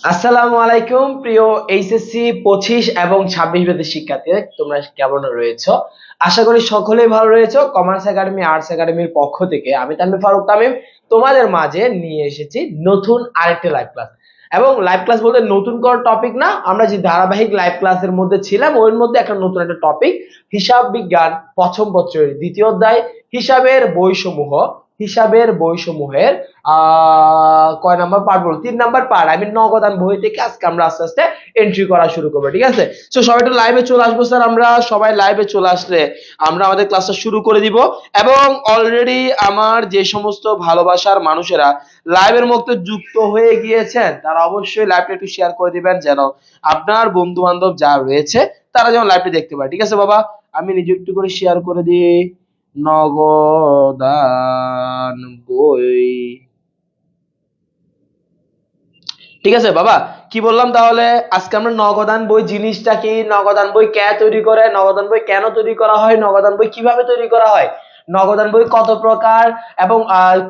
আসসালামু আলাইকুম প্রিয় এইচএসসি 25 এবং 26 ব্যাচের শিক্ষার্থী, তোমরা কেমন রয়েছো? আশা করি সকলেই ভালো রয়েছো। কমার্স একাডেমি আর্টস একাডেমির পক্ষ থেকে আমি তানভীর ফারুক তামিম তোমাদের মাঝে নিয়ে এসেছি নতুন আরেকটা লাইভ ক্লাস। এবং লাইভ ক্লাস বলতে নতুন কোন টপিক না, আমরা যে ধারাবাহিক লাইভ ক্লাসের মধ্যে ছিলাম ওর মধ্যে একটা নতুন একটা টপিক, হিসাব বিজ্ঞান প্রথম পত্রের দ্বিতীয় অধ্যায়, হিসাবের বইসমূহ। হিসাবের বইসমূহের কয় নাম্বার পার্ট বলবো, 3 নাম্বার পার্ট। আমি নগদান বই থেকে আজকে আমরা আস্তে আস্তে এন্ট্রি করা শুরু করবো, ঠিক আছে? তো সবাই একটু লাইভে চলে আসবো স্যার। আমরা সবাই লাইভে চলে আসলে আমরা আমাদের ক্লাসটা শুরু করে দিব। এবং অলরেডি আমার যে সমস্ত ভালোবাসার মানুষেরা লাইভের মধ্যে যুক্ত হয়ে গিয়েছেন তারা অবশ্যই লাইভটা একটু শেয়ার করে দিবেন, যেন আপনার বন্ধু বান্ধব যা রয়েছে তারা যেন লাইভটা দেখতে পারে, ঠিক আছে বাবা? আমি নিজে একটু করে শেয়ার করে দিই। নগদান বই, ঠিক আছে বাবা? কি বললাম তাহলে? আজকে আমরা নগদান বই জিনিসটা কি, নগদান বই কে তৈরি করে, নগদান বই কেন তৈরি করা হয়, নগদান বই কিভাবে তৈরি করা হয়, নগদান বই কত প্রকার, এবং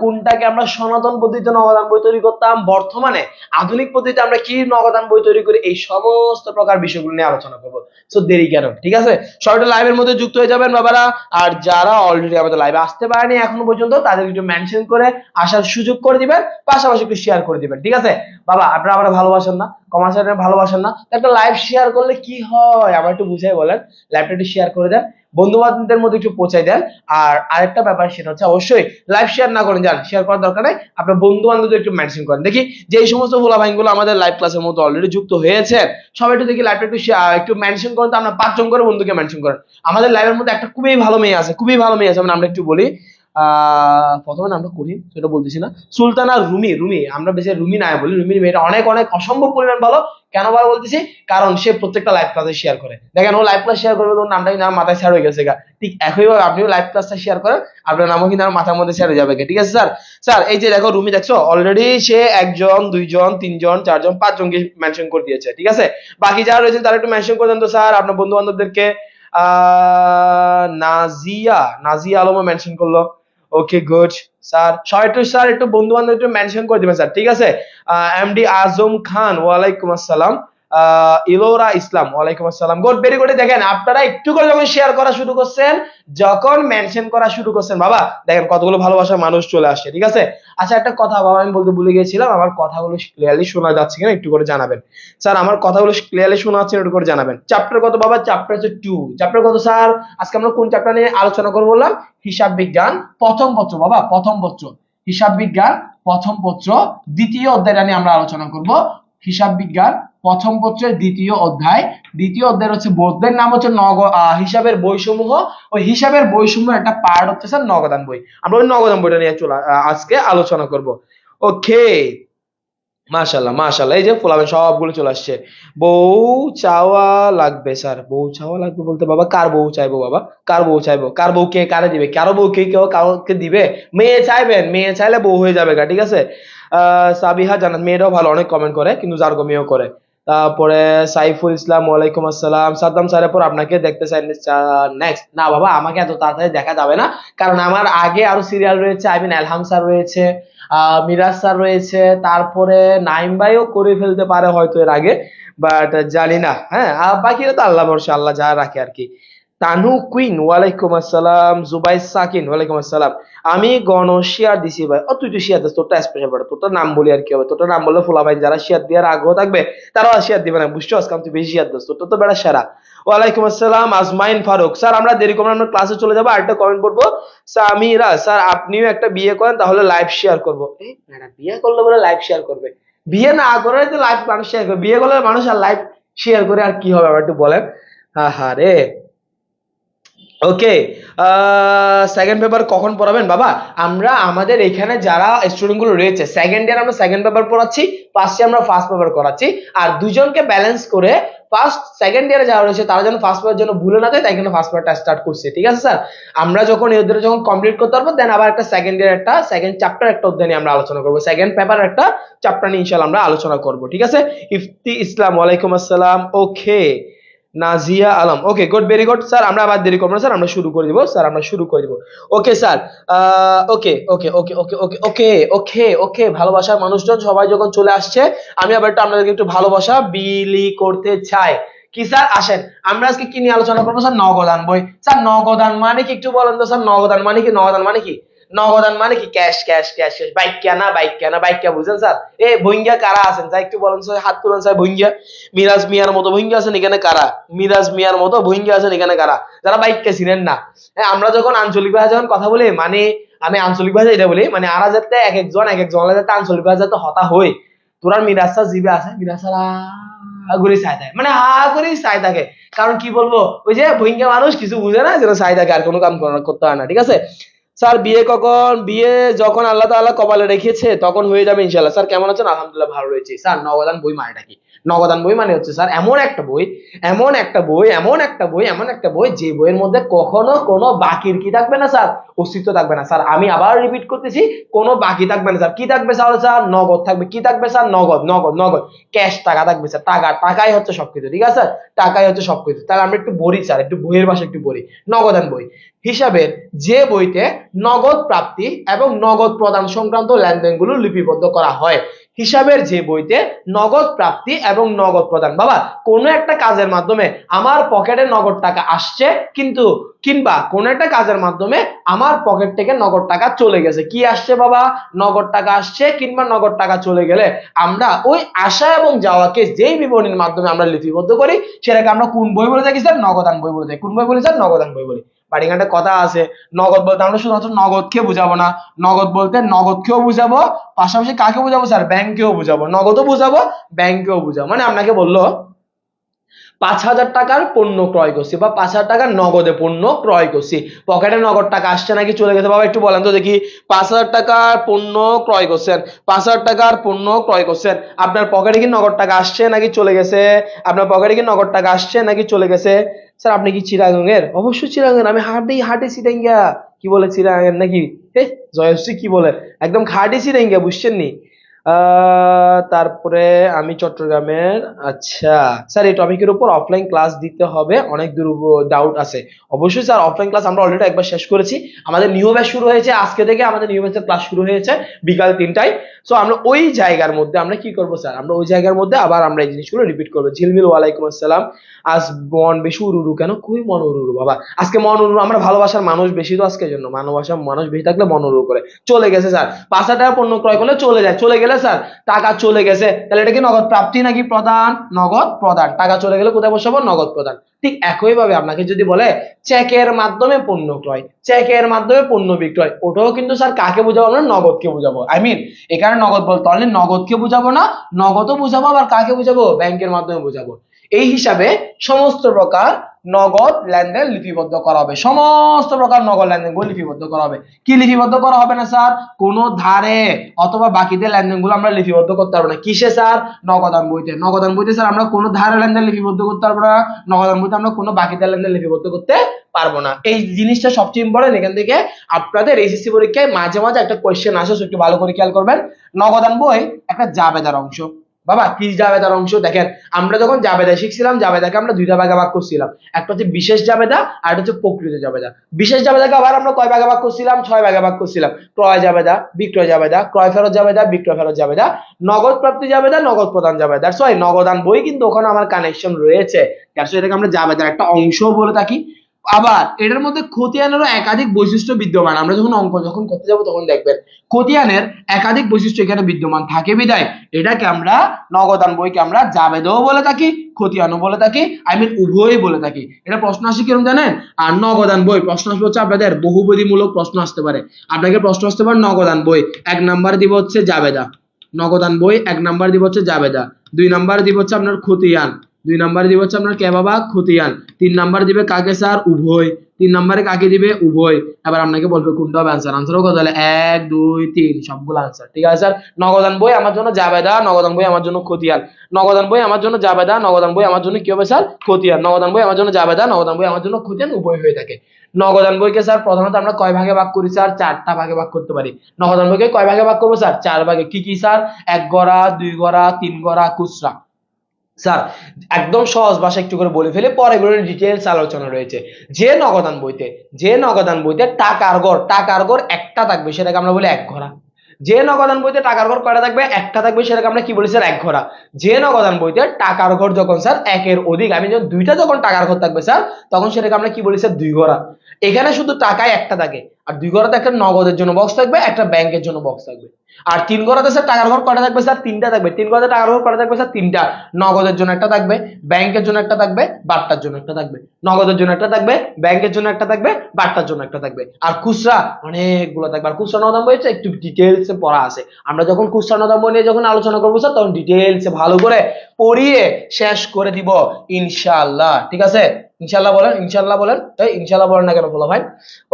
কোনটাকে আমরা সনাতন পদ্ধতিতে নগদান বই তৈরি করতাম, বর্তমানে আধুনিক পদ্ধতিতে আমরা কি নগদান বই তৈরি করি, এই সমস্ত প্রকার বিষয়গুলো নিয়ে আলোচনা করবো। সো দেরি কেন, ঠিক আছে? সবাই লাইভের মধ্যে যুক্ত হয়ে যাবেন বাবারা। আর যারা অলরেডি আমাদের লাইভে আসতে পারেনি এখনো পর্যন্ত তাদের একটু মেনশন করে আসার সুযোগ করে দিবেন, পাশাপাশি একটু শেয়ার করে দিবেন, ঠিক আছে বাবা? আপনারা আমরা ভালোবাসেন না, কমার্স ভালোবাসেন না, একটা লাইভ শেয়ার করলে কি হয় আমার একটু বুঝাই বলেন। লাইভটা একটু শেয়ার করে দেন, বন্ধু বান্ধবদের মধ্যে একটু পৌঁছাই দেন। আর আরেকটা ব্যাপার সেটা হচ্ছে অবশ্যই লাইভ শেয়ার না করেন, যান শেয়ার করার দরকার নাই, আপনার বন্ধু বান্ধবদের একটু মেনশন করেন। দেখি যে এই সমস্ত গুলো আমাদের লাইভ ক্লাসের মধ্যে অলরেডি যুক্ত হয়েছেন সবাই একটু দেখি লাইভটা একটু মেনশন করেন। তো আমরা 5 জন করে বন্ধুকে মেনশন করেন। আমাদের লাইভের মধ্যে একটা খুবই ভালো মেয়ে আছে, খুবই ভালো মেয়ে আছে, মানে আমরা একটু বলি প্রথমে নামটা করি সেটা বলতেছি না, সুলতানা রুমি। রুমি আমরা বেশি রুমি না বলি, রুমির মেয়েটা অনেক অনেক অসম্ভব পরিমাণ ভালো। কেন ভালো বলতেছি? কারণ সে প্রত্যেকটা লাইভ ক্লাসে শেয়ার করে। দেখেন ও লাইভ ক্লাস শেয়ার করবে, ওর নামটা কিন্তু আমার মাথায় শেয়ার হয়ে গেছে গা। ঠিক একইভাবে আপনিও লাইভ ক্লাসটা শেয়ার করেন, আপনার নামও কিন্তু আমার মাথার মধ্যে শেয়ার হয়ে যাবে, ঠিক আছে স্যার? স্যার এই যে দেখো রুমি, দেখছো অলরেডি সে 1 জন 2 জন 3 জন 4 জন 5 জনকে মেনশন করে দিয়েছে, ঠিক আছে? বাকি যারা রয়েছেন তারা একটু মেনশন করে দেন তো স্যার আপনার বন্ধু বান্ধবদেরকে। নাজিয়া, নাজিয়া আলমও মেনশন করলো। Okay good sir. সবাই একটু স্যার একটু বন্ধু বান্ধব একটু মেনশন করে দিবেন স্যার, ঠিক আছে? এমডি আজম খান, ওয়ালাইকুম আসসালাম। ইলোরা ইসলাম, ওয়ালাইকুম আসসালাম। Good, very good. দেখেন আপনারা একটু করে যখন শেয়ার করা শুরু করছেন, যখন মেনশন করা শুরু করছেন বাবা, দেখেন কতগুলো ভালোবাসার মানুষ চলে আসছে, ঠিক আছে? আচ্ছা একটা কথা বাবা আমি বলতে ভুলে গিয়েছিলাম, আমার কথাগুলো ক্লিয়ারলি শোনা যাচ্ছে কিনা একটু করে জানাবেন। স্যার আমার কথাগুলো ক্লিয়ারলি শোনা যাচ্ছে একটু করে জানাবেন। চ্যাপ্টার কত বাবা? চ্যাপ্টার হচ্ছে 2। চ্যাপ্টার কত স্যার? আজকে আমরা কোন চ্যাপ্টার নিয়ে আলোচনা করব বললাম? হিসাব বিজ্ঞান প্রথম পত্র বাবা, প্রথম পত্র। হিসাব বিজ্ঞান প্রথম পত্র দ্বিতীয় অধ্যায়টা নিয়ে আমরা আলোচনা করব। হিসাব বিজ্ঞান প্রথম পত্রের দ্বিতীয় অধ্যায়। দ্বিতীয় অধ্যায়ের হচ্ছে বোর্ডের নাম হচ্ছে হিসাবের বইসমূহ। ওই হিসাবের বইসমূহ একটা পার্ট হচ্ছে স্যার নগদান বই। আমরা ওই নগদান বইটা নিয়ে আজকে আলোচনা করব। ওকে, মাশাআল্লাহ মাশাআল্লাহ। এই যে ফুলাবে সবগুলো চলে আসছে। বউ চাওয়া লাগবে স্যার, বউ চাওয়া লাগবে বলতে বাবা কার বউ চাইবো বাবা? কার বউ চাইবো? কার বউ কে কারে দিবে? কারো বউ কে কেউ কাউকে দিবে? মেয়ে চাইবেন, মেয়ে চাইলে বউ হয়ে যাবে গা, ঠিক আছে? সাবিহা জানাত, মেয়েরাও ভালো, অনেক কমেন্ট করে কিন্তু জার্গো মেয়েও করে। তারপরে সাইফুল ইসলাম, ওয়ালাইকুম আসসালাম। সাদ্দাম স্যারের পর আপনাকে দেখতে চাই নেক্সট। না বাবা আমাকে এত তাড়াতাড়ি দেখা যাবে না, কারণ আমার আগে আরো সিরিয়াল রয়েছে। আই মিন এলহাম স্যার রয়েছে, মিরাজ স্যার রয়েছে, তারপরে নাইম ভাইও করে ফেলতে পারে হয়তো এর আগে, বাট জানি না। হ্যাঁ আর বাকিরা তো আল্লাহ ভরসা, আল্লাহ যা রাখে আর কি। তানু কুইন, ওয়ালাইকুম আসসালাম। জুবাই সাকিন, ওয়ালাইকুম আসসালাম। আমি গণ শেয়ার দিছি ভাই। ও তুই তো শেয়ার দিস, তোরটা স্পেশাল বড়, তোরটা নাম বলি আর কি হবে? তোরটা নাম বললে ফুলা ভাই যারা শেয়ার দেওয়ার আগ্রহ থাকবে তারাও শেয়ার দিবে না, বুঝছো? কারণ তুই বেশি শেয়ার দিস, তোরটা তো বেড়া সেরা। ওয়ালাইকুম আসসালাম আজমাইন ফারুক। স্যার আমরা দেরি করবো, আমরা ক্লাসে চলে যাবো। আরেকটা কমেন্ট পড়বো, সামিরা স্যার আপনিও একটা বিয়ে করেন তাহলে লাইভ শেয়ার করবো। এই ম্যাডাম বিয়ে করলে বলে লাইভ শেয়ার করবে? বিয়ে না করে তো লাইভ মানুষ শেয়ার করবে? বিয়ে করলে মানুষ আর লাইভ শেয়ার করে আর কি হবে আবার একটু বলেন। হ্যাঁ রে। ওকে, সেকেন্ড পেপার কখন পড়াবেন বাবা? আমরা আমাদের এখানে যারা স্টুডেন্ট গুলো রয়েছে সেকেন্ড ইয়ার আমরা সেকেন্ড পেপার পড়াচ্ছি, ফার্স্ট ইয়ার আমরা ফার্স্ট পেপার করাচ্ছি। আর দুজনকে ব্যালেন্স করে ফার্স্ট সেকেন্ড ইয়ারে যারা রয়েছে তারা যেন ফার্স্ট পেপার জন্য ভুলে না যায়, তাই কিন্তু ফার্স্ট পেপারটা স্টার্ট করছে, ঠিক আছে স্যার? আমরা যখন এদের যখন কমপ্লিট করতে পারবো দেন আবার একটা সেকেন্ড ইয়ার একটা সেকেন্ড চ্যাপ্টার একটা অধ্যায় নিয়ে আমরা আলোচনা করবো, সেকেন্ড পেপার একটা চ্যাপ্টার নিয়ে ইনশাআল্লাহ আমরা আলোচনা করবো, ঠিক আছে? ইফতি ইসলাম, ওয়ালাইকুম আসসালাম। Okay, Nazia Alam. Okay good, very good sir. আমরা আবার দেরি করবো না স্যার, আমরা শুরু করে দিব স্যার, আমরা শুরু করে দিব। ওকে স্যার, ওকে okay okay okay okay okay okay ওকে ভালোবাসার মানুষজন সবাই যখন চলে আসছে, আমি আবার একটু আপনাদেরকে একটু ভালোবাসা বিলি করতে চাই। কি স্যার, আসেন আমরা আজকে কি নিয়ে আলোচনা করবো স্যার? নগদান বই। স্যার নগদান মানে কি একটু বলেন তো স্যার? নগদান মানে কি? নগদান মানে কি? নগদান মানে কি? Cash cash cash cash. Bike কেনা, বাইক কেনা, বাইক কে বুঝেন স্যার? এ ভুইঙ্গা কারা আছেন স্যার একটু বলেন স্যার, হাত তুলেন স্যার। ভুইঙ্গা মিরাজ মিয়ার মতো ভুইঙ্গা আছেন এখানে কারা? মিরাজ মিয়ার মতো ভুইঙ্গা আছেন এখানে কারা? যারা বাইক কে চিনেন না। হ্যাঁ, আমরা যখন আঞ্চলিক ভাষা যখন কথা বলি, মানে আমি আঞ্চলিক ভাষা এটা বলি, মানে আরা যাতে এক একজন যাতে আঞ্চলিক ভাষা যাতে হতা হই, তোরা মিরাজ স্যার জিবে আছে, মিরাজ স্যার ঘুরে চাই থাকে, মানে করেই চাই থাকে। কারণ কি বলবো, ওই যে ভুইঙ্গা মানুষ কিছু বুঝে না, যেন চাই থাকে, আর কোনো কাম করতে হয় না। ঠিক আছে স্যার, বিয়ে কখন? বিয়ে যখন আল্লাহ তাআলা কপালে রেখেছে তখন হয়ে যাবে ইনশাআল্লাহ। স্যার কেমন আছেন? আলহামদুলিল্লাহ ভালো রয়েছে। স্যার নগদান বই মানেটা কি? নগদান বই মানে হচ্ছে স্যার এমন একটা বই, এমন একটা বই, এমন একটা বই, এমন একটা বই যে বইয়ের মধ্যে কখনো কোনো বাকির কি থাকবে না স্যার? অস্তিত্ব থাকবে না স্যার। আমি আবার রিপিট করতেছি, কোনো বাকি থাকবে না স্যার। কি থাকবে স্যার? স্যার নগদ থাকবে। কি থাকবে স্যার? নগদ নগদ নগদ ক্যাশ টাকা থাকবে স্যার। টাকা, টাকাই হচ্ছে সবকিছু। ঠিক আছে, টাকাই হচ্ছে সবকিছু। তাহলে আমরা একটু বলি স্যার, একটু বইয়ের ভাষা একটু বলি। নগদান বই হিসাবের যে বইতে নগদ প্রাপ্তি এবং নগদ প্রদান সংক্রান্ত লেনদেনগুলো লিপিবদ্ধ করা হয়। হিসাবের যে বইতে নগদ প্রাপ্তি এবং নগদ প্রদান, বাবা কোনো একটা কাজের মাধ্যমে আমার পকেটে নগদ টাকা আসছে, কিন্তু কিংবা কোন একটা কাজের মাধ্যমে আমার পকেট থেকে নগদ টাকা চলে গেছে। কি আসছে বাবা? নগদ টাকা আসছে কিংবা নগদ টাকা চলে গেলে আমরা ওই আসা এবং যাওয়াকে যেই বিবরণীর মাধ্যমে আমরা লিপিবদ্ধ করি, সেটাকে আমরা কোন বই বলে থাকি স্যার? নগদান বই বলে থাকি। কোন বই বলি স্যার? নগদান বই বলি। বাট এখানে একটা কথা আছে, নগদ বলতে আমরা শুধুমাত্র নগদকে বুঝাবো না, নগদ বলতে নগদকেও বুঝাবো, পাশাপাশি কাকে বুঝাবো স্যার? ব্যাংকেও বুঝাবো। নগদও বুঝাবো, ব্যাংকেও বুঝাবো। মানে আপনাকে বললো 5,000 টাকার পণ্য ক্রয় করছি বা 5,000 টাকার নগদে পণ্য ক্রয় করছি, পকেটে নগদ টাকা আসছে নাকি চলে গেছে? বাবা একটু বলেন তো দেখি, 5,000 টাকার পণ্য ক্রয় করছেন, 5,000 টাকার পণ্য ক্রয় করছেন, আপনার পকেটে কি নগদ টাকা আসছে নাকি চলে গেছে? আপনার পকেটে কি নগদ টাকা আসছে নাকি চলে গেছে? স্যার আপনি কি চিরাগের? অবশ্যই চিরাগের, আমি হাঁটি হাঁটি চিরাঙ্গা। কি বলে চিরাগের নাকি? হে জয়শ্রী কি বলে, একদম খাঁটি চিরাঙ্গা, বুঝছেন নি? তারপরে আমি চট্টগ্রামের। আচ্ছা স্যার, এই টপিকের উপর অফলাইন ক্লাস দিতে হবে, অনেক দূর ডাউট আছে। অবশ্যই স্যার, অফলাইন ক্লাস আমরা অলরেডি একবার শেষ করেছি। আমাদের নিউ ব্যাচ শুরু হয়েছে আজকে থেকে, আমাদের নিউ ব্যাচের ক্লাস শুরু হয়েছে বিকাল 3টায়। সো আমরা ওই জায়গার মধ্যে আমরা কি করব স্যার? আমরা ওই জায়গার মধ্যে আবার আমরা এই জিনিসগুলো রিপিট করবো। ঝিলমিল ওয়ালাইকুম আসসালাম। আজ মন বেশি উরুরু কেন? খুবই মন উরুরু বাবা, আজকে মন উরুরু। আমরা ভালোবাসার মানুষ বেশি তো আজকের জন্য, ভালোবাসার মানুষ বেশি থাকলে মন উরুরু করে। চলে গেছে স্যার, 5,000 টাকা পণ্য ক্রয় করলে চলে যায়, চলে গেলে স্যার টাকা চলে গেছে, তাহলে এটা কি নগদ প্রাপ্তি নাকি প্রদান? নগদ প্রদান। টাকা চলে গেলে কোথায় বসাবো? নগদ প্রদান। ঠিক একই ভাবে আপনাকে যদি বলে চেকের মাধ্যমে পণ্য ক্রয়, চেকের মাধ্যমে পণ্য বিক্রয়, ওটাও কিন্তু স্যার কাকে বুঝাবো? আমরা নগদকে বুঝাবো। আই মিন এখানে নগদ বলতে অনলি নগদকে বুঝাবো না, নগদও বুঝাবো, আবার কাকে বুঝাবো? ব্যাংকের মাধ্যমে বুঝাবো। এই হিসাবে সমস্ত প্রকার নগদ লেনদেন লিপিবদ্ধ করা হবে, সমস্ত প্রকার নগদ লেনদেনগুলো লিপিবদ্ধ করা হবে। কি লিপিবদ্ধ করা হবে না স্যার? কোন ধারে অথবা বাকিতে লেনদেনগুলো আমরা লিপিবদ্ধ করতে পারবো না। কিসে স্যার? নগদান বইতে। নগদান বইতে স্যার আমরা কোনো ধারে লেনদেন লিপিবদ্ধ করতে পারবো না, নগদান বইতে আমরা কোনো বাকিতে লেনদেন লিপিবদ্ধ করতে পারবো না। এই জিনিসটা সবচেয়ে ইম্পর্টেন্ট। এখান থেকে আপনাদের এসএসসি পরীক্ষায় মাঝে মাঝে একটা কোয়েশ্চেন আসে, একটু ভালো করে খেয়াল করবেন। নগদান বই একটা জাবেদার অংশ। বাবা কি জাবেদার অংশ? দেখেন আমরা যখন জাবেদা শিখছিলাম, জাবেদাকে আমরা দুইটা ভাগে ভাগ করছিলাম, একটা হচ্ছে বিশেষ জাবেদা আর একটা হচ্ছে প্রকৃত জাবেদা। বিশেষ জাবেদাকে আবার আমরা কয় ভাগে ভাগ করছিলাম? 6 ভাগে ভাগ করছিলাম। ক্রয় জাবেদা, বিক্রয় জাবেদা, ক্রয় ফেরত জাবেদা, বিক্রয় ফেরত জাবেদা, নগদ প্রাপ্তি জাবেদা, নগদ প্রদান জাবেদা। সরি, নগদান বই কিন্তু ওখানে আমার কানেকশন রয়েছে, এটাকে আমরা জাবেদার একটা অংশ বলে থাকি। আবার এটার মধ্যে খতিয়ানেরও একাধিক বৈশিষ্ট্য বিদ্যমান। আমরা যখন অঙ্ক যখন করতে যাব তখন দেখবেন খতিয়ানের একাধিক বৈশিষ্ট্য এখানে বিদ্যমান থাকে, বিদায় এটাকে আমরা নগদান বইকে আমরা জাবেদাও বলে থাকি, খতিয়ানও বলে থাকি, আই মিন উভয়ই বলে থাকি। এটা প্রশ্ন আসে কিরকম জানেন? আর নগদান বই প্রশ্ন আসবে হচ্ছে আপনাদের বহুপদীমূলক প্রশ্ন আসতে পারে। আপনাকে প্রশ্ন আসতে পারে নগদান বই 1 নাম্বার দিব হচ্ছে জাবেদা, নগদান বই 1 নাম্বার দিব হচ্ছে জাবেদা, 2 নাম্বার দিব হচ্ছে আপনার খতিয়ান, 2 নাম্বার দিবে হচ্ছে আপনার কে বাবা? খতিয়ান, 3 নাম্বার দিবে কাকে স্যার? উভয়, 3 নাম্বারে কাকে দিবে? উভয়। এবার আপনাকে বলবে কোনটা হবে আনসার। আনসারও কত হলে 1 2 3 সবগুলো আনসার। ঠিক আছে স্যার, নগদান বই আমার জন্য জাবেদা, নগদান বই আমার জন্য খতিয়ান, নগদান বই আমার জন্য জাবেদা, নগদান বই আমার জন্য কি হবে স্যার? খতিয়ান, নগদান বই আমার জন্য জাবেদা, নগদান বই আমার জন্য খতিয়ান, উভয় হয়ে থাকে। নগদান বইকে স্যার প্রধানত আমরা কয় ভাগে ভাগ করি স্যার? 4টা ভাগে ভাগ করতে পারি। নগদান বইকে কয় ভাগে ভাগ করবো স্যার? 4 ভাগে। কি কি স্যার? 1 গড়া, 2 গড়া, 3 গড়া, খুচরা। স্যার একদম সহজ ভাষা একটু করে বলে ফেলে, পরে এগুলো ডিটেলস আলোচনা রয়েছে। যে নগদান বইতে টাকার ঘর একটা থাকবে, সেটাকে আমরা বলি এক ঘোড়া। যে নগদান বইতে টাকার ঘর কয়টা থাকবে, একটা থাকবে, সেটাকে আমরা কি বলি স্যার, এক ঘোড়া। যে নগদান বইতে টাকার ঘর যখন স্যার একের অধিক, আমি যখন দুইটা যখন টাকার ঘর থাকবে স্যার, তখন সেটাকে আমরা কি বলি স্যার, দুই ঘোড়া। এখানে শুধু টাকায় একটা থাকে, আর দুই ঘোড়াতে একটা নগদের জন্য বক্স থাকবে, একটা ব্যাংকের জন্য বক্স থাকবে। আর তিন ঘোড়াতে স্যার টাকার ঘর কয়টা থাকবে স্যার, তিনটা থাকবে। তিন ঘোড়াতে টাকার ঘর কয়টা থাকবে স্যার, তিনটা। নগদের জন্য একটা থাকবে, ব্যাংকের জন্য একটা থাকবে, বাট্টার জন্য একটা থাকবে। নগদের জন্য একটা থাকবে, ব্যাংকের জন্য একটা থাকবে, বাট্টার জন্য একটা থাকবে। আর খুচরা অনেকগুলো থাকবে। আর খুচরা নগদান বইতে একটু ডিটেলসে পড়া আছে। আমরা যখন খুচরা নগদান বই নিয়ে যখন আলোচনা করবো স্যার, তখন ডিটেলসে ভালো করে পড়িয়ে শেষ করে দিব ইনশাআল্লাহ। ঠিক আছে, ইনশাআল্লাহ বলেন, ইনশাআল্লাহ বলেন। তাই ইনশাআল্লাহ বলেন না কেন বলো ভাই?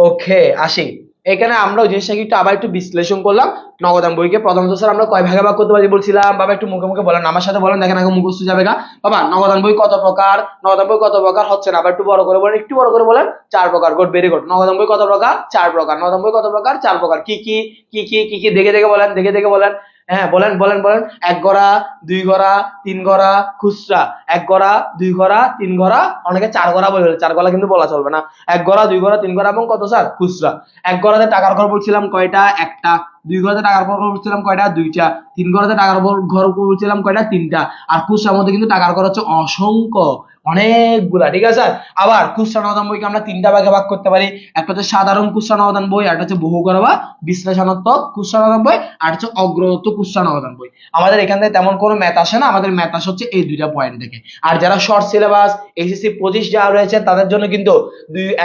ওকে, আসি। এখানে আমরা ওই জিনিসটাকে একটু আবার একটু বিশ্লেষণ করলাম। নগদান বইকে প্রথমত স্যার আমরা কয় ভাগে ভাগ করতে পারি বলছিলাম? বাবা একটু মুখে মুখে বলেন, আমার সাথে বলেন, দেখেন আগে মুখস্থ যাবে গা। বাবা নগদান বই কত প্রকার? নগদান বই কত প্রকার হচ্ছে না, আবার একটু বড় করে বলেন, একটু বড় করে বলেন। চার প্রকার। Good, very good. নগদান বই কত প্রকার? চার প্রকার। নগদান বই কত প্রকার? চার প্রকার। কি কি কি কি কি কি দেখে দেখে বলেন, দেখে দেখে বলেন। হ্যাঁ বলেন বলেন বলেন। এক গড়া, দুই গড়া, তিন গড়া খুচরা। এক গড়া, দুই গড়া, তিন গড়া, অনেকে চার গড়া বলে, চার গড়া কিন্তু বলা চলবে না। এক গড়া, দুই গড়া, তিন গড়া এবং কত স্যার, খুচরা। এক গড়াতে টাকার ঘর বলছিলাম কয়টা? একটা। দুই গড়াতে টাকার ঘর বলছিলাম কয়টা? দুইটা। তিন গড়াতে টাকার ঘর বলছিলাম কয়টা? তিনটা। আর খুচরার মধ্যে কিন্তু টাকার ঘর হচ্ছে অসংখ্য, অনেকগুলা। ঠিক আছে স্যার? আবার খুচরা নগদান বইকে আমরা তিনটা ভাগে ভাগ করতে পারি। একটা হচ্ছে সাধারণ খুচরা নগদান বই, একটা হচ্ছে বহুগড়া বা বিশ্লেষণাত্মক খুচরা নগদান বই, আর হচ্ছে অগ্রগত খুচরা নগদান বই। আমাদের এখান থেকে তেমন কোনো ম্যাথ আসে না, আমাদের ম্যাথ আসে হচ্ছে এই দুইটা পয়েন্ট থেকে। আর যারা শর্ট সিলেবাস এইচএসসি 25 যারা রয়েছে, তাদের জন্য কিন্তু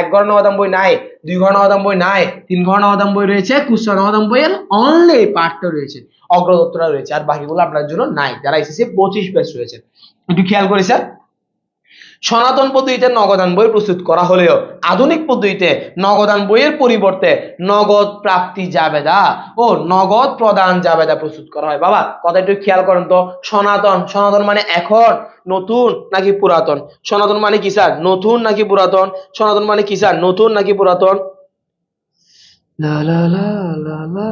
এক ঘর নগদান বই নাই, দুই ঘর নগদান বই নাই, তিন ঘর নগদান বই রয়েছে। খুচরা নগদান বইয়ের অনলি পার্টটা রয়েছে, অগ্রগতটা রয়েছে, আর বাকিগুলো আপনার জন্য নাই, যারা এইচএসসি 25 ব্যাচ রয়েছে। একটু খেয়াল করি স্যার, সনাতন পদ্ধতিতে নগদান বই প্রস্তুত করা হলেও আধুনিক পদ্ধতিতে নগদান বইয়ের পরিবর্তে নগদ প্রাপ্তি জাবেদা ও নগদ প্রদান জাবেদা প্রস্তুত করা হয়। বাবা কথা একটু খেয়াল করেন তো। সনাতন, সনাতন মানে এখন, নতুন নাকি পুরাতন? সনাতন মানে কি স্যার, নতুন নাকি পুরাতন? সনাতন মানে কি স্যার, নতুন নাকি পুরাতন? লা লা লা লা লা।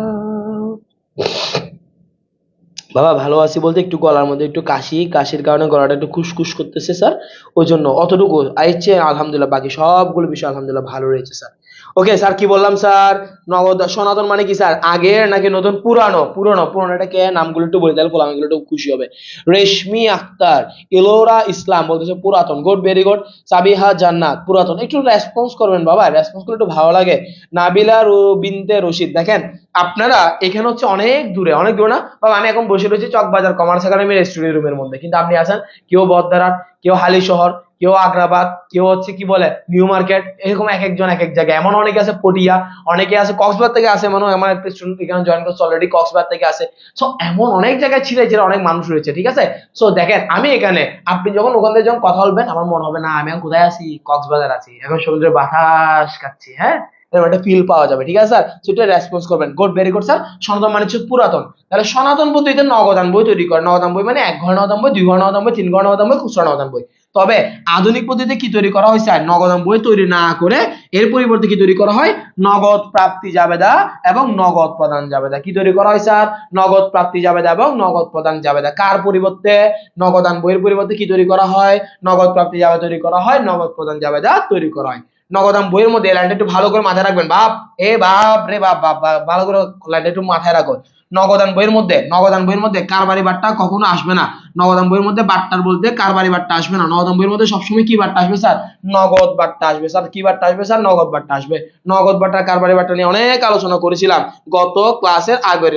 বাবা ভালো আছি বলতে একটু গলার মধ্যে একটু কাশির কারণে গলাটা একটু খুশখুশ করতেছে স্যার, ওই জন্য অতটুকু আইছে। আলহামদুলিল্লাহ বাকি সবগুলো বিষয় আলহামদুলিল্লাহ ভালো রয়েছে স্যার। ওকে স্যার, কি বললাম স্যার? নগদ সনাতন মানে কি স্যার, আগের নাকি নতুন? পুরানো। পুরনো, পুরনোটা কে? নামগুলো একটু বলে তাহলে গোলামগুলো একটু খুশি হবে। রেশমি আক্তার, ইলোরা ইসলাম বলতেছে পুরাতন। Good, very good. সাবিহা জান্নাত পুরাতন। একটু রেসপন্স করবেন বাবা, রেসপন্স করলে একটু ভালো লাগে। নাবিলা বিনতে রশিদ, দেখেন আপনারা এখানে হচ্ছে অনেক দূরে, অনেক দূরে না বাবা, আমি এখন বসে রয়েছি চকবাজার কমার্স একাডেমির স্টুডিও রুমের মধ্যে, কিন্তু আপনি আছেন কেউ বদদারার, কেউ হালি শহর, কেউ আগ্রাবাদ, কেউ হচ্ছে কি বলে নিউ মার্কেট, এরকম এক একজন এক এক জায়গায়। এমন অনেকে আছে পটিয়া, অনেকে আছে কক্সবাজার থেকে আসে, মানে আমার একটা স্টুডেন্ট এখানে জয়েন করছে অলরেডি, কক্সবাজার থেকে আসে। সো এমন অনেক জায়গায় ছিল যে অনেক মানুষ রয়েছে। ঠিক আছে, সো দেখেন আমি এখানে, আপনি যখন ওখান থেকে যখন কথা বলবেন, আমার মনে হবে না আমি এখন কোথায় আছি, কক্সবাজার আছি, এখন সমুদ্রের বাতাস খাচ্ছি। হ্যাঁ, এরকম একটা ফিল পাওয়া যাবে। ঠিক আছে স্যার, সেটা রেসপন্স করবেন। Good, very good sir. সনাতন মানে হচ্ছে পুরাতন। তাহলে সনাতন পদ্ধতিতে নগদান বই তৈরি করে। নগদান বই মানে এক ঘর নগদান বই, দুই ঘর নগদান বই, তিন ঘর নগদান বই, খুচরা নগদান বই। তবে আধুনিক পদ্ধতিতে কি তৈরি করা হয়েছে? নগদান বই তৈরি না করে এর পরিবর্তে কি তৈরি করা হয়? নগদ প্রাপ্তি জাবেদা এবং নগদ প্রদান জাবেদা। কি তৈরি করা হয় স্যার? নগদ প্রাপ্তি জাবেদা এবং নগদ প্রদান জাবেদা। কার পরিবর্তে? নগদান বইয়ের পরিবর্তে কি তৈরি করা হয়? নগদ প্রাপ্তি জাবেদা তৈরি করা হয়, নগদ প্রদান জাবেদা তৈরি করা হয়। নগদান বইয়ের মধ্যে লাইনটা একটু ভালো করে মাথায় রাখবেন বাপ, এ বাপ রে বাপ, বাপ বাপ, ভালো করে লাইনটা একটু মাথায় রাখো। নগদান বইয়ের মধ্যে কারবারি বাট্টা কখনো আসবে না। নগদান বইয়ের মধ্যে বাট্টার বলতে কারবারি বাট্টা আসবে না। নগদান বইয়ের মধ্যে সবসময় কি বাট্টা আসবে স্যার? নগদ বাট্টা আসবে স্যার। কি বাট্টা আসবে স্যার? নগদ বাট্টা আসবে। নগদ বাট্টা কারবারি বাট্টা নিয়ে অনেক আলোচনা করেছিলাম গত ক্লাসের আগের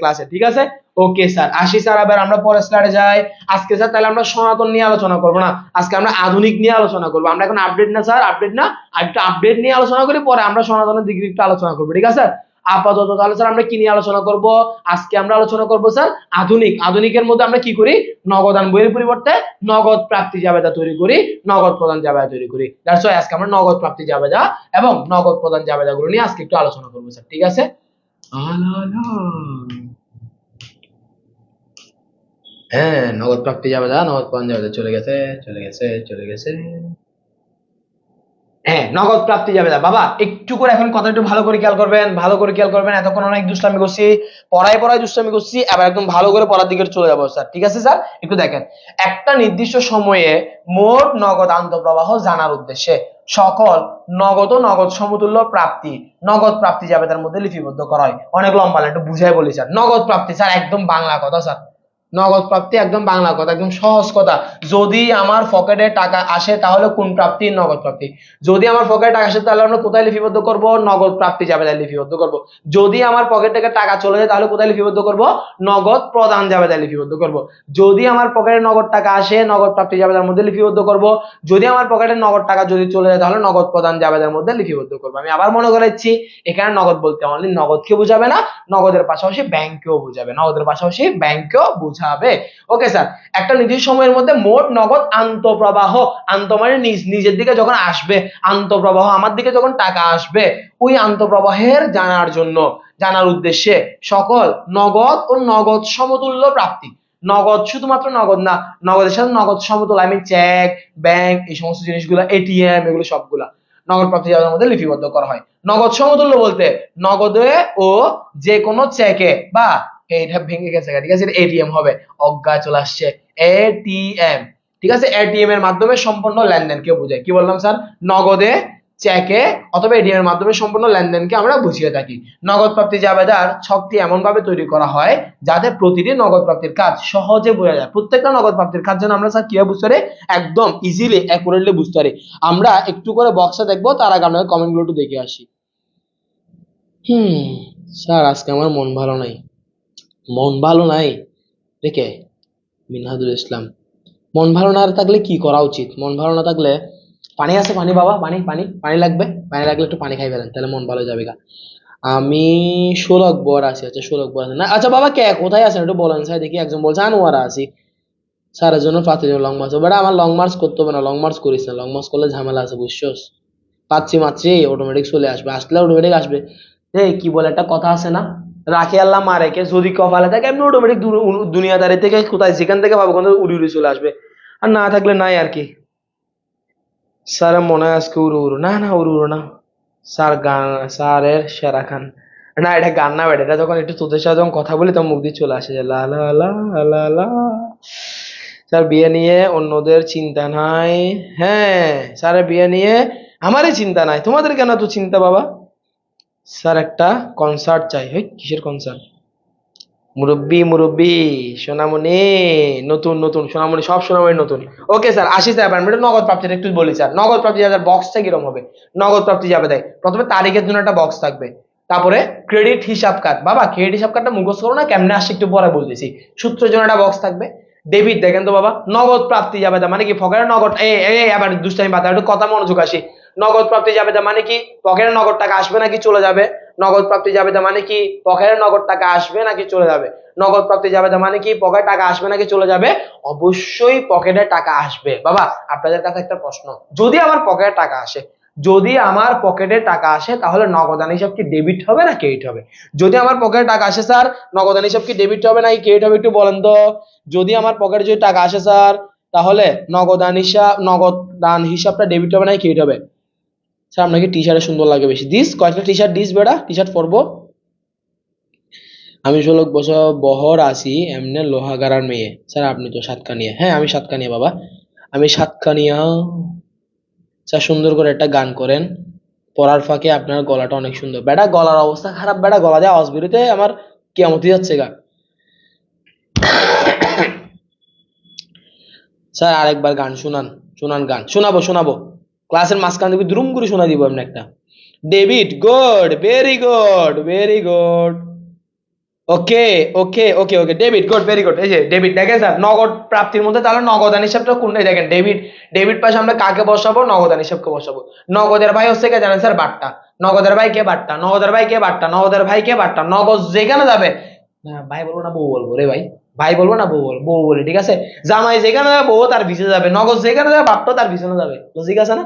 ক্লাসে, ঠিক আছে। ওকে স্যার, আসি স্যার, আবার আমরা পরের স্লাইডে যাই। আজকে স্যার তাহলে আমরা সনাতন নিয়ে আলোচনা করবো না, আজকে আমরা আধুনিক নিয়ে আলোচনা করবো। আমরা এখন আপডেট না স্যার, আপডেট না, একটু আপডেট নিয়ে আলোচনা করি, পরে আমরা সনাতনের দিকে একটু আলোচনা করবো। ঠিক আছে, আপাতত তাহলে স্যার আমরা কি নিয়ে আলোচনা করব? আজকে আমরা আলোচনা করব স্যার আধুনিক। আধুনিকের মধ্যে আমরা কি করি? নগদান বইয়ের পরিবর্তে নগদ প্রাপ্তি জাবেদা তৈরি করি, নগদ প্রদান জাবেদা তৈরি করি। দ্যাটস ওয়াই আজকে আমরা নগদ প্রাপ্তি জাবেদা এবং নগদ প্রদান জাবেদা গুলো নিয়ে আজকে একটু আলোচনা করবো স্যার। ঠিক আছে, হ্যাঁ নগদ প্রাপ্তি জাবেদা, নগদ প্রদান জাবেদা চলে গেছে। হ্যাঁ, নগদ প্রাপ্তি যাবে না বাবা। একটু করে এখন কথা একটু ভালো করে খেয়াল করবেন, ভালো করে খেয়াল করবেন। এতক্ষণ অনেক দুষ্টামি করছি, পড়ায় দুষ্টামি করছি, এবার একদম ভালো করে পড়ার দিকে চলে যাবো স্যার। ঠিক আছে স্যার, একটু দেখেন। একটা নির্দিষ্ট সময়ে মোট নগদ আন্তঃপ্রবাহ জানার উদ্দেশ্যে সকল নগদ ও নগদ সমতুল্য প্রাপ্তি নগদ প্রাপ্তি জাবেদার মধ্যে লিপিবদ্ধ করা হয়। অনেক লম্বা, একটু বুঝাই বলি স্যার। নগদ প্রাপ্তি স্যার একদম বাংলা কথা স্যার, নগদ প্রাপ্তি একদম বাংলা কথা, একদম সহজ কথা। যদি আমার পকেটে টাকা আসে তাহলে কোন প্রাপ্তি? নগদ প্রাপ্তি। যদি আমার পকেটে টাকা আসে তাহলে আমরা কোথায় লিপিবদ্ধ করব? নগদ প্রাপ্তি জাবেদায় লিপিবদ্ধ করব। যদি আমার পকেট থেকে টাকা চলে যায় তাহলে কোথায় লিপিবদ্ধ করব? নগদ প্রদান জাবেদায় লিপিবদ্ধ করব। যদি আমার পকেটে নগদ টাকা আসে নগদ প্রাপ্তি জাবেদার মধ্যে লিপিবদ্ধ করব। যদি আমার পকেটে নগদ টাকা যদি চলে যায় তাহলে নগদ প্রদান জাবেদার মধ্যে লিপিবদ্ধ করব। আমি আবার মনে করাচ্ছি, এখানে নগদ বলতে অনলি নগদকে বোঝাবে না, নগদের পাশাপাশি ব্যাংকেও বোঝাবে, নগদের পাশাপাশি ব্যাংকেও বোঝাবে। ওকে স্যার, একটা নির্দিষ্ট সময়ের মধ্যে মোট নগদ আন্তঃপ্রবাহ, আন্ত মানে নিজের দিকে যখন আসবে, আন্তঃপ্রবাহ আমার দিকে যখন টাকা আসবে, ওই আন্তঃপ্রবাহের জানার উদ্দেশ্যে সকল নগদ ও নগদ সমতুল্য প্রাপ্তি, নগদ শুধুমাত্র নগদ না, নগদের সাথে নগদ সমতুল্য, আমি চেক, ব্যাংক, এই সমস্ত জিনিসগুলো, এটিএম, এগুলো সবগুলা নগদ প্রাপ্তি জাবেদার মধ্যে লিপিবদ্ধ করা হয়। নগদ সমতুল্য বলতে নগদে ও যে কোনো চেকে বা এইটা ভেঙে গেছে, ঠিক আছে, এটিএম হবে, অজ্ঞায় চলে আসছে, এটিএম, ঠিক আছে, এটিএম এর মাধ্যমে সম্পন্ন লেনদেনকে বোঝায়। কি বললাম স্যার? নগদে, চেকে অথবা এটিএম এর মাধ্যমে সম্পন্ন লেনদেনকে আমরা বুঝিয়ে থাকি। নগদ প্রাপ্তি জাবেদার ছকটি এমন ভাবে তৈরি করা হয় যাতে প্রতিটি নগদ প্রাপ্তির কাজ সহজে বোঝা যায়। প্রত্যেকটা নগদ প্রাপ্তির কাজ যেন আমরা স্যার কিভাবে বুঝতে পারি? একদম ইজিলি, অ্যাকুরেটলি বুঝতে পারি। আমরা একটু করে বক্সে দেখবো, তার আগে আমরা কমেন্ট গুলো একটু দেখে আসি। স্যার আজকে আমার মন ভালো নাই। মন ভালো নাই দেখে মিনহাজুল ইসলাম, মন ভালো না থাকলে কি করা উচিত? মন ভালো না থাকলে পানি আছে, পানি বাবা, পানি পানি পানি লাগবে, পানি লাগলে একটু পানি খাই ফেলেন, তাহলে মন ভালো যাবে গা। আমি ষোলক বর আছি। আচ্ছা ষোলক বর আছে না? আচ্ছা বাবা কে কোথায় আছেন একটু বলেন স্যার দেখি। একজন বলছে আনোয়ারা আছি। স্যারের জন্য প্রার্থীর জন্য লং মার্চ। বেটা আমার লং মার্চ করতে হবে না, লং মার্চ করিস না, লং মার্চ করলে ঝামেলা আছে বুঝছস। পাচ্ছি মাত্রই অটোমেটিক চলে আসবে, আসলে অটোমেটিক আসবে। এই কি বলে একটা কথা আছে না, রাখে আল্লাহ মারে কে, যদি কপালে থাকে এমনি অটোমেটিক দুনিয়াদারি থেকে কোথায় যেখান থেকে ভাবো কোথাও উড়ি উড়ি চলে আসবে, আর না থাকলে নাই আর কি। স্যার মনে হয় আজকে উড়ু উড়ু, না না উড়ু উড়ু না, স্যার গান, স্যারের সেরা খান। না এটা গান না বেটা, এটা যখন একটু তোদের সাথে যখন কথা বলি তখন মুখ দিয়ে চলে আসে যে লা লা লা লা লা। স্যার বিয়ে নিয়ে অন্যদের চিন্তা নাই। হ্যাঁ, স্যারের বিয়ে নিয়ে আমারই চিন্তা নাই, তোমাদের কেন তো চিন্তা বাবা? স্যার একটা কনসার্ট চাই। হেই, কিসের কনসার্ট? মুরব্বি মুরব্বি, সোনামণি, নতুন নতুন সোনামণি, সব সোনামণি নতুন। ওকে স্যার, আসি স্যার। এবার নগদ প্রাপ্তিটা একটু বলি স্যার। নগদ প্রাপ্তি যাবে বক্সটা কিরকম হবে? নগদ প্রাপ্তি যাবে দেয় প্রথমে তারিখের জন্য একটা বক্স থাকবে, তারপরে ক্রেডিট হিসাব কার্ড, বাবা ক্রেডিট হিসাব কার্ডটা মুখস্থ করো না, কেমনে আসছে একটু পরে বলতেছি। সূত্রের জন্য একটা বক্স থাকবে। ডেবিট দেখেন তো বাবা, নগদ প্রাপ্তি যাবে মানে কি? পকেটে নগদ, আবার দুষ্টামি বাদ, একটু কথা মনোযোগ আসি। নগদ প্রাপ্তি যাবে মানে কি? পকেটে নগদ টাকা আসবে নাকি চলে যাবে? নগদ প্রাপ্তি যাবে মানে কি? পকেটে নগদ টাকা আসবে নাকি চলে যাবে? নগদ প্রাপ্তি যাবে মানে কি? পকেটে টাকা আসবে নাকি চলে যাবে? অবশ্যই পকেটে টাকা আসবে। বাবা আপনাদের কাছে একটা প্রশ্ন, যদি আমার পকেটে টাকা আসে, যদি আমার পকেটে টাকা আসে তাহলে নগদান হিসাব কি ডেবিট হবে না ক্রেডিট হবে? যদি আমার পকেটে টাকা আসে স্যার, নগদান হিসাব কি ডেবিট হবে নাকি ক্রেডিট হবে একটু বলেন তো। যদি আমার পকেটে যদি টাকা আসে স্যার, তাহলে নগদান হিসাবটা ডেবিট হবে নাকি ক্রেডিট হবে? স্যার আপনাকে টি শার্টে সুন্দর লাগে বেশি, দিস কয়েকটা টি শার্ট দিস বেটা, টি শার্ট পরবো। আমি 16 বছর বহর আছি, এমনি লোহাগাড়ার মেয়ে। স্যার আপনি তো সাতকানিয়া। হ্যাঁ আমি সাতকানিয়া বাবা, আমি সাতকানিয়া। স্যার সুন্দর করে একটা গান করেন, পড়ার ফাঁকে আপনার গলাটা অনেক সুন্দর। বেটা গলার অবস্থা খারাপ, বেটা গলা দিয়ে আওয়াজ বেরোতে আমার কেমতি যাচ্ছে গা। স্যার আরেকবার গান শুনান, শুনান গান। শোনাবো শোনাবো, ক্লাসের মাঝখান থেকে দ্রুম করে শোনা দিব এমনি একটা। David good, very good very good. Okay okay okay okay, debit good, very good. এই যে ডেবিট দেখেন স্যার, নগদ প্রাপ্তির মধ্যে তাহলে নগদান হিসাবটা কোনটাই দেখেন, ডেবিট। ডেবিট পাশে আমরা কাকে বসাবো? নগদান হিসাবকে বসাবো। নগদের ভাই হচ্ছে কে জানেন স্যার? বাট্টা। নগদের ভাই কে? বাট্টা। নগদের ভাই কে? বাট্টা। নগদের ভাই কে? বাট্টা। নগদ যেখানে যাবে, না ভাই বলবো না বউ বলবো রে ভাই, ভাই বলবো না বউ বলি, ঠিক আছে? জামাই যেখানে যাবে বউ তার পিছে যাবে, নগদ যেখানে যাবে বাপ্পা তার পিছনে যাবে। লজিক আছে না?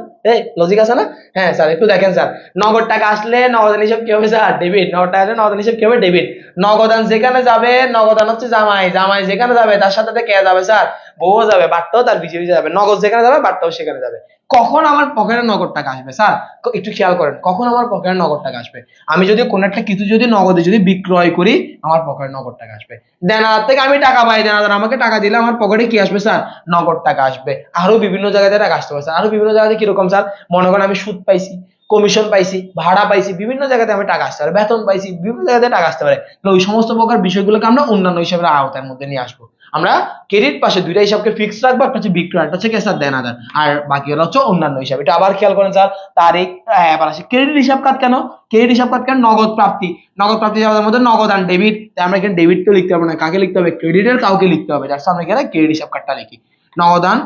লজিক আছে না? হ্যাঁ স্যার, একটু দেখেন স্যার, নগদ টাকা আসলে নগদান হিসাব কি হবে স্যার? ডেবিট। নগদ টাকা আসলে নগদান হিসাব কি হবে? ডেবিট। নগদান যেখানে যাবে, নগদান হচ্ছে জামাই, জামাই যেখানে যাবে তার সাথে কে যাবে স্যার? বউ যাবে, বাট্টাও তার পিছে পিছে যাবে। নগদ যেখানে যাবে বাট্টাও সেখানে যাবে। কখন আমার পকেটে নগদ টাকা আসবে স্যার? একটু খেয়াল করেন, কখন আমার পকেটে নগদ টাকা আসবে? আমি যদি কোন একটা কিছু যদি নগদে যদি বিক্রয় করি, আমার পকেটে নগদ টাকা আসবে। দেনাদার থেকে আমি টাকা পাই, দেনাদার আমাকে টাকা দিলে আমার পকেটে কি আসবে স্যার? নগদ টাকা আসবে। আরো বিভিন্ন জায়গাতে টাকা আসতে পারে স্যার। আরো বিভিন্ন জায়গাতে কিরকম স্যার? মনে করেন আমি সুদ পাইছি, কমিশন পাইছি, ভাড়া পাইছি, বিভিন্ন জায়গাতে আমি টাকা আসতে পারে, বেতন পাইছি, বিভিন্ন জায়গাতে টাকা আসতে পারে। ওই সমস্ত প্রকার বিষয়গুলোকে আমরা অন্যান্য হিসাবের আওতার মধ্যে নিয়ে আসবো। আমরা ক্রেডিট পাশে দুইটা হিসাবকে ফিক্স রাখবো, একটা হচ্ছে বিক্রয়, একটা হচ্ছে স্যার দেনাদার, আর বাকি হচ্ছে অন্যান্য হিসাব। এটা আবার খেয়াল করেন স্যার, তারিখ। এবার আসে ক্রেডিট হিসাব কাট কেন? ক্রেডিট হিসাব কাট কেন? নগদ প্রাপ্তি। নগদ প্রাপ্তি যাদের মধ্যে নগদ আর ডেবিট, তাই আমরা এখানে ডেবিট কেউ লিখতে হবে না, কাকে লিখতে হবে? ক্রেডিটের কাউকে লিখতে হবে। যার আমরা এখানে ক্রেডিট হিসাব কাটটা লিখি। নগদান,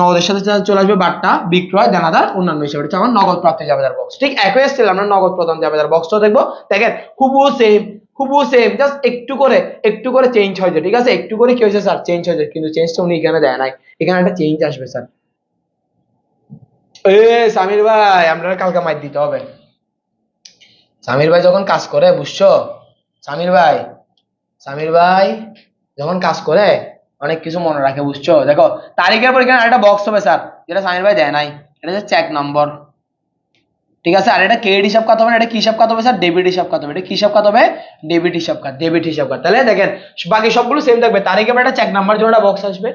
নগদের সাথে চলে আসবে বাট্টা, বিক্রয়, দেনাদার, অন্যান্য হিসাবে। এটা আমার নগদ প্রাপ্তি জাবেদার বক্স। ঠিক একই আসছিল, আমরা নগদ প্রদান জাবেদার বক্সটা দেখবো। দেখেন হুবহু সেম, হুবহু সেম, জাস্ট একটু করে চেঞ্জ হয়েছে, ঠিক আছে? একটু করে কি হয়েছে স্যার? চেঞ্জ হয়েছে, কিন্তু চেঞ্জটা উনি এখানে দেয় নাই, এখানে একটা চেঞ্জ আসবে স্যার। সামির ভাই, আপনারা কালকে মাইর দিতে হবে। সামির ভাই যখন কাজ করে, বুঝছো? সামির ভাই, সামির ভাই যখন কাজ করে অনেক কিছু মনে রাখে, বুঝছো? দেখো তারিখের পর এখানে একটা বক্স হবে স্যার, যেটা সামির ভাই দেয় নাই। এটা হচ্ছে চেক নম্বর, ঠিক আছে? আর এটা ক্রেডিট হিসাব কত হবে? এটা কি হিসাব কত হবে স্যার? ডেবিট হিসাব কত হবে? এটা কি হিসাব কত হবে? ডেবিট হিসাব কত, ডেবিট হিসাব কত। তাহলে দেখেন বাকি সবগুলো সেম থাকবে। তারিখের পর একটা চেক নাম্বার জন্য একটা বক্স আসবে,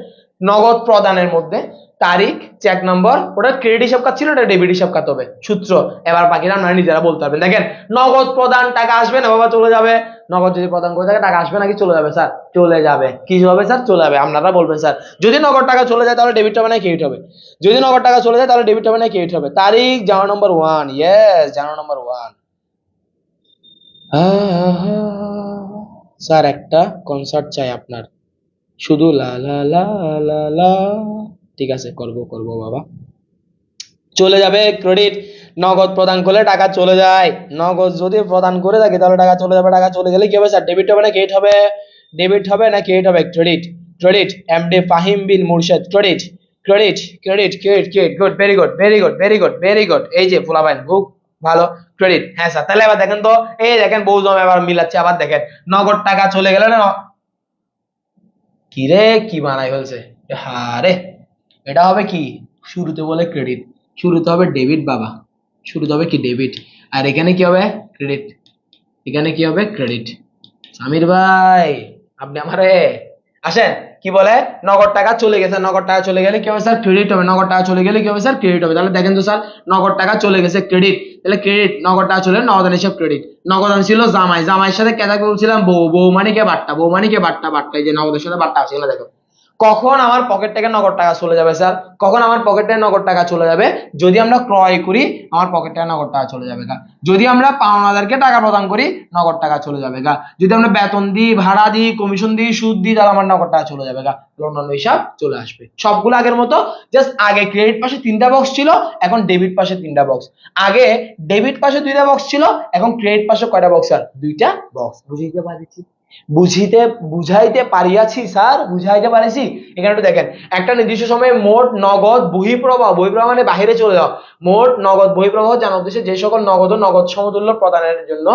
নগদ প্রদানের মধ্যে তারিখ, চেক নম্বর, ওটা ক্রেডিট হিসাব কাজ ছিল, এটা ডেবিট হিসাব কাজ হবে, সূত্র। এবার বাকিটা আপনারা নিজেরা বলতে পারবেন। দেখেন নগদ প্রদান, টাকা আসবে না বাবা, চলে যাবে। নগদ যদি প্রদান করে থাকে টাকা আসবে নাকি চলে যাবে স্যার? চলে যাবে। কি হবে স্যার? চলে যাবে। আপনারা বলবেন স্যার যদি নগদ টাকা চলে যায় তাহলে ডেবিট হবে না ক্রেডিট হবে? যদি নগদ টাকা চলে যায় তাহলে ডেবিট হবে না ক্রেডিট হবে? তারিখ জানুয়ারি নম্বর 1, ইয়েস জানুয়ারি নম্বর 1। স্যার একটা কনসার্ট চাই আপনার, শুধু লা লা লা লা লা। ঠিক আছে, করব করব বাবা। চলে যাবে ক্রেডিট। নগদ প্রদান করলে টাকা চলে যায়, নগদ যদি প্রদান করে থাকে তাহলে টাকা চলে যাবে। টাকা চলে গেলে কি হবে স্যার? ডেবিট হবে না ক্রেডিট হবে? ডেবিট হবে না ক্রেডিট হবে? Credit. Credit. MD Fahim Bin Murshed, credit credit credit credit credit. Good, very good very good very good very good. এই যে ফুলাবাইন খুব ভালো, ক্রেডিট। হ্যাঁ স্যার, তাহলে এবার দেখেন তো, এই দেখেন বৌজম এবার মিলাচ্ছে। আবার দেখেন নগদ টাকা চলে গেলে না, কি রে কি বানাই ফেলছে, হারে। এটা হবে কি? শুরুতে বলে ক্রেডিট, শুরুতে হবে ডেবিট বাবা, শুরুতে হবে কি? ডেবিট। আর এখানে কি হবে? ক্রেডিট। এখানে কি হবে? ক্রেডিট। সামির ভাই আপনি আমারে আসেন, কি বলে? নগদ টাকা চলে গেছে, নগদ টাকা চলে গেলে কি হবে স্যার? ক্রেডিট হবে। নগদ টাকা চলে গেলে কি হবে স্যার? ক্রেডিট হবে। তাহলে দেখেন তো স্যার, নগদ টাকা চলে গেছে, ক্রেডিট, তাহলে ক্রেডিট। নগদ টাকা চলে নগদান হিসাব ক্রেডিট। নগদান ছিল জামাই, জামাইয়ের সাথে কেদা বলছিলাম বউ, বউ মানে কে? বাট্টা, বউ মানে কে? বাট্টা, বাট্টা। এই যে নগদের সাথে বাট্টা আছে, এগুলো দেখো। কখন আমার পকেট থেকে নগদ টাকা চলে যাবে স্যার? কখন আমার পকেটে নগদ টাকা চলে যাবে? যদি আমরা ক্রয় করি, আমার পকেট থেকে নগদ টাকা চলে যাবে গা। যদি আমরা পাওনাদারকে টাকা প্রদান করি, নগদ টাকা চলে যাবে গা। যদি আমরা বেতন দিই, ভাড়া দিই, কমিশন দিই, সুদ দিই, তাহলে আমার নগদ টাকা চলে যাবে গা। অন্যান্য হিসাব চলে আসবে সবগুলো আগের মতো। জাস্ট আগে ক্রেডিট পাশে 3টা বক্স ছিল, এখন ডেবিট পাশে 3টা বক্স। আগে ডেবিট পাশে 2টা বক্স ছিল, এখন ক্রেডিট পাশে কয়টা বক্স স্যার? 2টা বক্স। বুঝিতে পারছি? বুঝাইতে পারিয়াছি স্যার? বুঝাইতে পারিছি? এখানে একটু দেখেন, একটা নির্দিষ্ট সময়ে মোট নগদ বহিঃপ্রবাহ, বহিঃপ্রবাহ মানে বাহিরে চলে যাওয়া, মোট নগদ বহিঃপ্রবাহ জানার উদ্দেশ্যে যে সকল নগদ ও নগদ সমতুল্য প্রদানের জন্য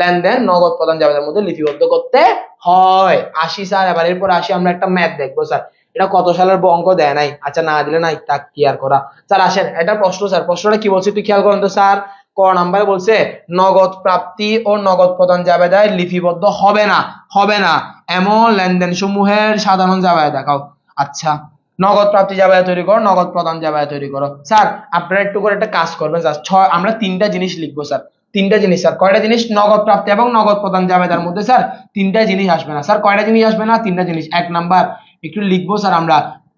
লেনদেন নগদ প্রদান জাবেদার মধ্যে লিপিবদ্ধ করতে হয়। আসি স্যার, এবার এরপর আসি আমরা একটা ম্যাথ দেখবো স্যার। এটা কত সালের অঙ্ক দেয় নাই, আচ্ছা না দিলে নাই, তা কি আর করা। স্যার আসেন, এটা প্রশ্ন স্যার, প্রশ্নটা কি বলছে একটু খেয়াল করেন তো স্যার। ক নাম্বারে বলছে নগদ প্রাপ্তি ও নগদ প্রদান জাবেদায় লিপিবদ্ধ হবে না, হবে না এমন লেনদেন সমূহের সাধারণ জাবেদা দেখাও। আচ্ছা, নগদ প্রাপ্তি জাবেদা তৈরি করো, নগদ প্রদান জাবেদা তৈরি করো। স্যার আপনারা একটু করে একটা কাজ করবেন স্যার, আমরা 3টা জিনিস লিখবো স্যার। 3টা জিনিস স্যার, কয়টা জিনিস? নগদ প্রাপ্তি এবং নগদ প্রদান জাবেদার মধ্যে স্যার 3টা জিনিস আসবে না স্যার। কয়টা জিনিস আসবে না? 3টা জিনিস। 1 নাম্বার একটু লিখবো স্যার, আমরা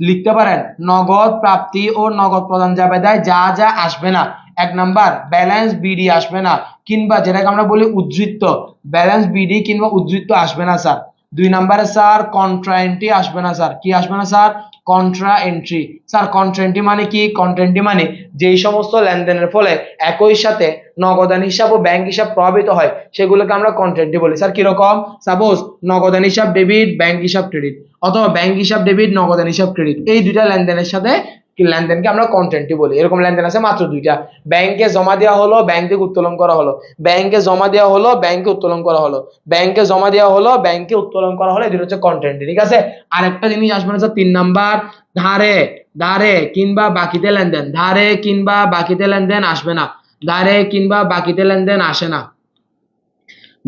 লিখতে পারেন নগদ প্রাপ্তি ও নগদ প্রদান জাবেদায় যা যা আসবে না। 1 নাম্বার ব্যালেন্স বিডি আসবে না, কিংবা যেটাকে আমরা বলি উদ্ধৃত্ত, ব্যালেন্স বিডি কিংবা উদ্ধৃত্ত আসবে না স্যার। 2 নাম্বারে স্যার কন্ট্রা এন্ট্রি আসবে না স্যার। কি আসবে না sir? Contra entry. Sir contra entry মানে কি? কন্ট্রা এন্ট্রি মানে যেই সমস্ত লেনদেনের ফলে একই সাথে নগদান হিসাব ও ব্যাংক হিসাব প্রভাবিত হয় সেগুলোকে আমরা কন্ট্রা এন্ট্রি বলি। স্যার কিরকম? সাপোজ নগদান হিসাব ডেবিট, ব্যাংক হিসাব ক্রেডিট, অথবা ব্যাংক হিসাব ডেবিট, নগদান হিসাব ক্রেডিট, এই দুইটা লেনদেনের সাথে লেনদেনকে আমরা কন্ট্রা এন্ট্রি বলি। এরকম লেনদেন আছে মাত্র দুইটা, ব্যাংকে জমা দেওয়া হলো, ব্যাংক থেকে উত্তোলন করা হলো, ব্যাংকে জমা দেওয়া হলো, ব্যাংকে উত্তোলন করা হলো, ব্যাংকে জমা দেওয়া হলো, ব্যাংকে উত্তোলন করা হলো, এই দুটো হচ্ছে কন্ট্রা এন্ট্রি। ঠিক আছে? আরেকটা জিনিস আসবে না স্যার 3 নাম্বার, ধারে ধারে কিংবা বাকিতে লেনদেন। ধারে কিংবা বাকিতে লেনদেন আসবে না, ধারে কিংবা বাকিতে লেনদেন আসে না,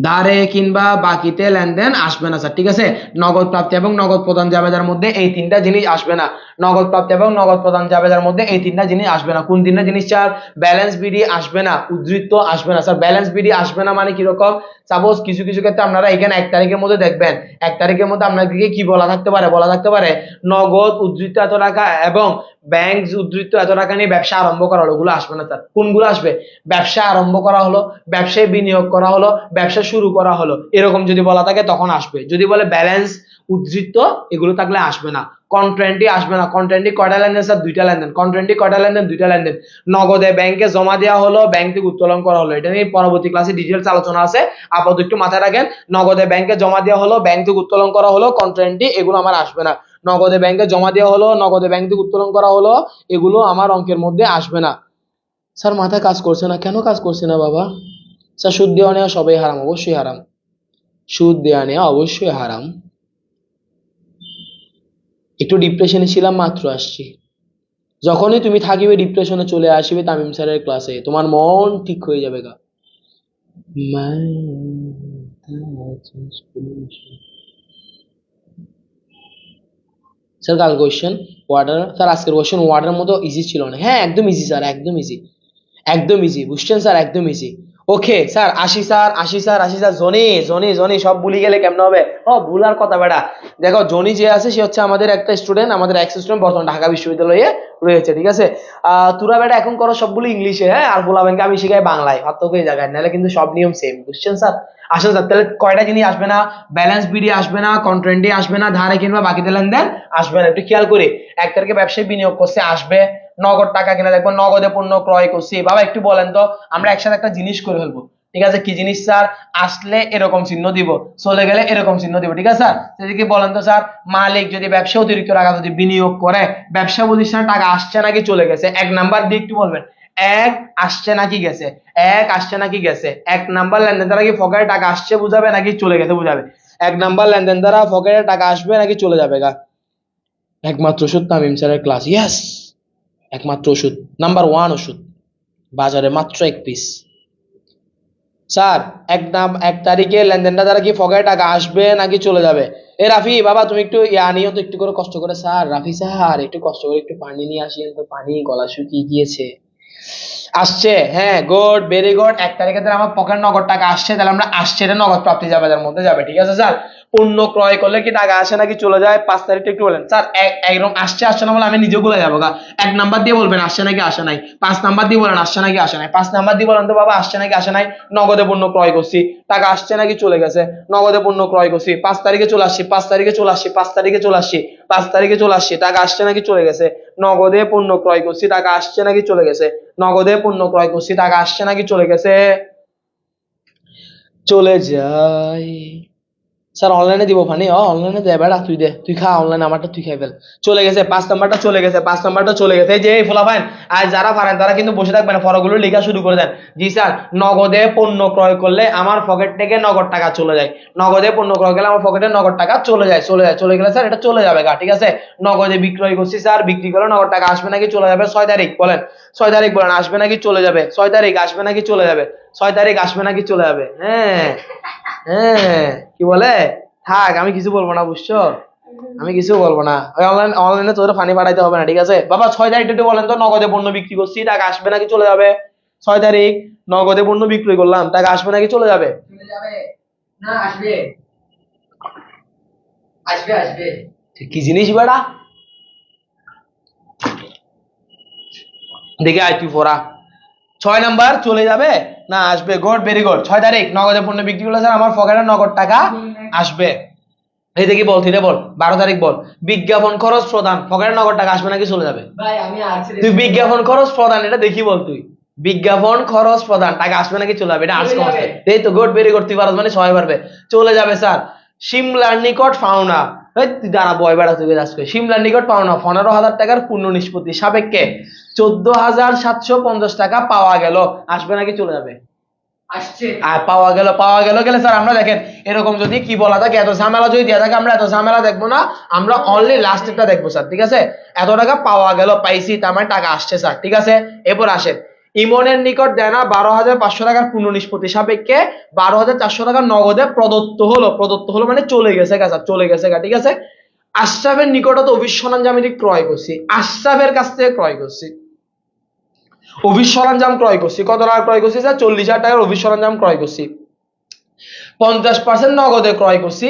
ধারে কিংবা বাকিতে লেনদেন আসবে না স্যার। ঠিক আছে? নগদ প্রাপ্তি এবং নগদ প্রদান জাবেদার মধ্যে এই তিনটা জিনিস আসবে না, নগদ প্রাপ্তি এবং নগদ প্রদান জাবেদার মধ্যে এই তিনটা জিনিস আসবে না। কোন তিনটা জিনিস স্যার? ব্যালেন্স বিডি আসবে না, উদ্ধৃত্ত আসবে না। স্যার ব্যালেন্স বিডি আসবে না মানে কিরকম? সাপোজ কিছু কিছু ক্ষেত্রে আপনারা এখানে 1 তারিখের মধ্যে দেখবেন, 1 তারিখের মধ্যে আপনাদেরকে কি বলা থাকতে পারে? বলা থাকতে পারে নগদ উদ্ধৃত্ত এত টাকা এবং ব্যাংক উদ্ধৃত্ত এত টাকা নিয়ে ব্যবসা আরম্ভ করা হলো। ওগুলো আসবে না স্যার। কোনগুলো আসবে? ব্যবসা আরম্ভ করা হলো, ব্যবসায় বিনিয়োগ করা হলো, ব্যবসা শুরু করা হলো, এরকম যদি বলা থাকে তখন আসবে। যদি বলে ব্যালেন্স উদ্ধৃত্ত, এগুলো থাকলে আসবে না। কন্ট্রা এন্ট্রি আসবে না। কন্ট্রা এন্ট্রি কয়টা লেনদেন স্যার? দুইটা লেনদেন। কন্ট্রা এন্ট্রি কয়টা লেনদেন? দুইটা লেনদেন। নগদে ব্যাংকে জমা দেওয়া হলো, ব্যাংক থেকে উত্তোলন করা হলো, এটা নিয়ে পরবর্তী ক্লাসে ডিটেইলস আলোচনা আছে, আপাতত একটু মাথায় রাখেন। নগদে ব্যাংকে জমা দেওয়া হলো, ব্যাংক থেকে উত্তোলন করা হলো, কন্ট্রা এন্ট্রি, এগুলো আমার আসবে না। নগদে ব্যাংকে জমা দেওয়া হলো, নগদে ব্যাংক থেকে উত্তোলন করা হলো, এগুলো আমার অঙ্কের মধ্যে আসবে না। স্যার মাথা কাজ করছে না কেন? কাজ করছে না বাবা? স্যার সুদ দেওয়া নেওয়া সবাই হারাম, অবশ্যই হারাম, সুদ দেওয়া নেওয়া অবশ্যই হারাম। একটু ডিপ্রেশনে ছিলাম, মাত্র আসছি। যখনই তুমি থাকিবে ডিপ্রেশনে চলে আসবে তামিম স্যারের ক্লাসে, তোমার মন ঠিক হয়ে যাবে গা। স্যার কাল কোয়েশ্চেন ওয়াটার, স্যার আজকের কোয়েশ্চেন ওয়াটার মতো ইজি ছিল না। হ্যাঁ একদম ইজি স্যার, একদম ইজি, একদম ইজি, বুঝছেন স্যার? একদম ইজি। ওকে স্যার, আসি স্যার, আসি স্যার, আসি স্যার। জনি জনি জনি সব ভুলে গেলে কেমন হবে? ও ভুলার কথা বেটা। দেখো জনি যে আছে সে হচ্ছে আমাদের একটা স্টুডেন্ট, আমাদের এক্স স্টুডেন্ট, বর্তমানে ঢাকা বিশ্ববিদ্যালয়ে রয়েছে। ঠিক আছে? তোরা বেটা এখন করো সবগুলো ইংলিশে, হ্যাঁ, আর বলাবেনকে আমি শিখাই বাংলায়, পার্থক্য এই জায়গায়, নাহলে কিন্তু সব নিয়ম সেম, বুঝছেন স্যার? আসেন স্যার, তাহলে কয়টা জিনিস আসবে না? ব্যালেন্স বিডি আসবে না, কন্ট্রা এন্ট্রি আসবে না, ধারে কিংবা বাকিতে লেনদেন আসবে না। একটু খেয়াল করি, 1 তারিখে ব্যবসায় বিনিয়োগ করছে, আসবে। নগদ টাকা কিনা দেখবো, নগদে পণ্য ক্রয় করছি। বাবা একটু বলেন তো, আমরা একসাথে একটা জিনিস করে ফেলবো। ঠিক আছে? কি জিনিস স্যার? আসলে এরকম চিহ্ন দিব, চলে গেলে এরকম চিহ্ন দিব। ঠিক আছে স্যার? সেদিকে বলেন তো স্যার, মালিক যদি ব্যবসা অতিরিক্ত টাকা যদি বিনিয়োগ করে, ব্যবসা প্রতিষ্ঠানে টাকা আসছে নাকি চলে গেছে? 1 নাম্বার দিয়ে একটু বলবেন, 1 আসছে নাকি গেছে? 1 আসছে নাকি গেছে? 1 নাম্বার লেনদেন দ্বারা কি পকেটে টাকা আসছে বুঝাবে নাকি চলে গেছে বুঝাবে? 1 নাম্বার লেনদেন দ্বারা পকেটে টাকা আসবে নাকি চলে যাবে গা? একমাত্র ওষুধ তামিম স্যারের ক্লাস, ইয়েস, একমাত্র ওষুধ, নাম্বার 1 ওষুধ, বাজারে মাত্র 1 পিস। স্যার 1 তারিখে লেনদেনটা দ্বারা কি পকেটে টাকা আসবে নাকি চলে যাবে? এ রাফি বাবা তুমি একটু নিও তো, একটু করে কষ্ট করে। স্যার রাফি স্যার একটু কষ্ট করে একটু পানি নিয়ে আসিয়েন তো, পানি গলা শুকিয়ে গিয়েছে। আসছে, হ্যাঁ গুড, ভেরি গুড। 1 তারিখে তাহলে আমার পকেট নগদ টাকা আসছে, তাহলে আমরা আসছে এটা নগদ প্রাপ্তি জাবেদার মধ্যে যাবে। ঠিক আছে স্যার? পণ্য ক্রয় করলে কি টাকা আসে নাকি চলে যায়? 5 তারিখটা একটু বলেন স্যার। একদম আসছে আসছে না বলে আমি নিজেও ভুলে যাবো গা। 1 নাম্বার দিয়ে বলবেন আসছে নাকি আসে নাই, 5 নাম্বার দিয়ে বলেন আসছে নাকি আসে নাই, 5 নাম্বার দিয়ে বলেন তো বাবা আসছে নাকি আসে নাই। নগদে পণ্য ক্রয় করছি, টাকা আসছে নাকি চলে গেছে? নগদে পণ্য ক্রয় করছি, 5 তারিখে চলে আসছি, 5 তারিখে চলে আসছি, 5 তারিখে চলে আসছি, 5 তারিখে চলে আসছি, টাকা আসছে নাকি চলে গেছে? নগদে পণ্য ক্রয় করছি, টাকা আসছে নাকি চলে গেছে? নগদে পণ্য ক্রয় করছি, টাকা আসছে নাকি চলে গেছে? চলে যায়। স্যার অনলাইনে দিব পানি? অনলাইনে দে বেড়া, তুই দে, তুই খা অনলাইনে, আমারটা তুই খাই ফেল। চলে গেছে, 5 নাম্বারটা চলে গেছে, 5 নাম্বারটা চলে গেছে। এই যে ফলাফাইন, আর যারা পারেন তারা কিন্তু বসে থাকবেন না, ফরগুলো লেখা শুরু করে দেন। জি স্যার, নগদে পণ্য ক্রয় করলে আমার পকেট থেকে নগদ টাকা চলে যায়। নগদে পণ্য ক্রয় করলে আমার পকেটে নগদ টাকা চলে যায়, চলে যায়, চলে গেলে স্যার এটা চলে যাবে গা। ঠিক আছে? নগদে বিক্রয় করছি স্যার, বিক্রি করলে নগদ টাকা আসবে নাকি চলে যাবে? 6 তারিখ বলেন, 6 তারিখ বলেন, আসবে নাকি চলে যাবে? 6 তারিখ আসবে নাকি চলে যাবে? 6 তারিখ আসবে নাকি চলে যাবে? হ্যাঁ হ্যাঁ, কি বলে? থাক, আমি কিছু বলবো না, বুঝছো? আমি কিছু বলবো না। ওই অনলাইনে তোদের পানি পাঠাইতে হবে না। ঠিক আছে বাবা? 6 তারিখ একটু বলেন তো, নগদে পণ্য বিক্রি করছি, টাকা আসবে নাকি চলে যাবে? 6 তারিখ নগদে পণ্য বিক্রি করলাম, টাকা আসবে নাকি চলে যাবে? চলে যাবে না, আসবে, আসবে, আসবে। কি জিনিস বেড়া? দেখে আয় তুই ফোরা। 6 নাম্বার চলে যাবে না আসবে? Good, very good. 6 তারিখ নগদে পণ্য বিক্রি করলে স্যার আমার পকেটে নগদ টাকা আসবে। এই দেখি বল, তুই বল 12 তারিখ বল। বিজ্ঞাপন খরচ প্রদান, পকেটে নগদ টাকা আসবে নাকি চলে যাবে? ভাই আমি আছি তুই বিজ্ঞাপন খরচ প্রদান এটা দেখি বল, তুই বিজ্ঞাপন খরচ প্রদান টাকা আসবে নাকি চলে যাবে? এটা আজকে চলে যাবে। এই তো গুড, ভেরি গুড, তুই পারস মানে সবাই পারবে। চলে যাবে স্যার। সিমলার নিকট পাওনা, এই তুই দাঁড়া বয় বেড়া, তুই আজকে সিমলার নিকট পাওনা 15,000 টাকার পূর্ণ নিষ্পত্তি সাপেক্ষে 14,750 টাকা পাওয়া গেল, আসবে নাকি চলে যাবে? আসছে। আর পাওয়া গেল গেলে স্যার আমরা দেখেন এরকম যদি কি বলা থাকে, এত ঝামেলা যদি দেওয়া থাকে, আমরা এত ঝামেলা দেখবো না, আমরা অনলি লাস্টেরটা দেখবো স্যার, ঠিক আছে? এত টাকা পাওয়া গেল, পাইছি, তার মানে টাকা আসছে স্যার, ঠিক আছে? এরপর আসেন, ইমনের নিকট দেনা 12,500 টাকার পূর্ণ নিষ্পত্তি সাপেক্ষে 12,400 টাকা নগদে প্রদত্ত হলো মানে চলে গেছে গা স্যার, চলে গেছে গা, ঠিক আছে? আশরাফের নিকটত অফিস সরঞ্জাম এটি ক্রয় করছি, আশরাফের কাছ থেকে ক্রয় করছি, অফিস সরঞ্জাম ক্রয় করছি, কত টাকা ক্রয় করছি স্যার? 40,000 টাকার অফিস সরঞ্জাম ক্রয় করছি। 50% নগদে ক্রয় করছি,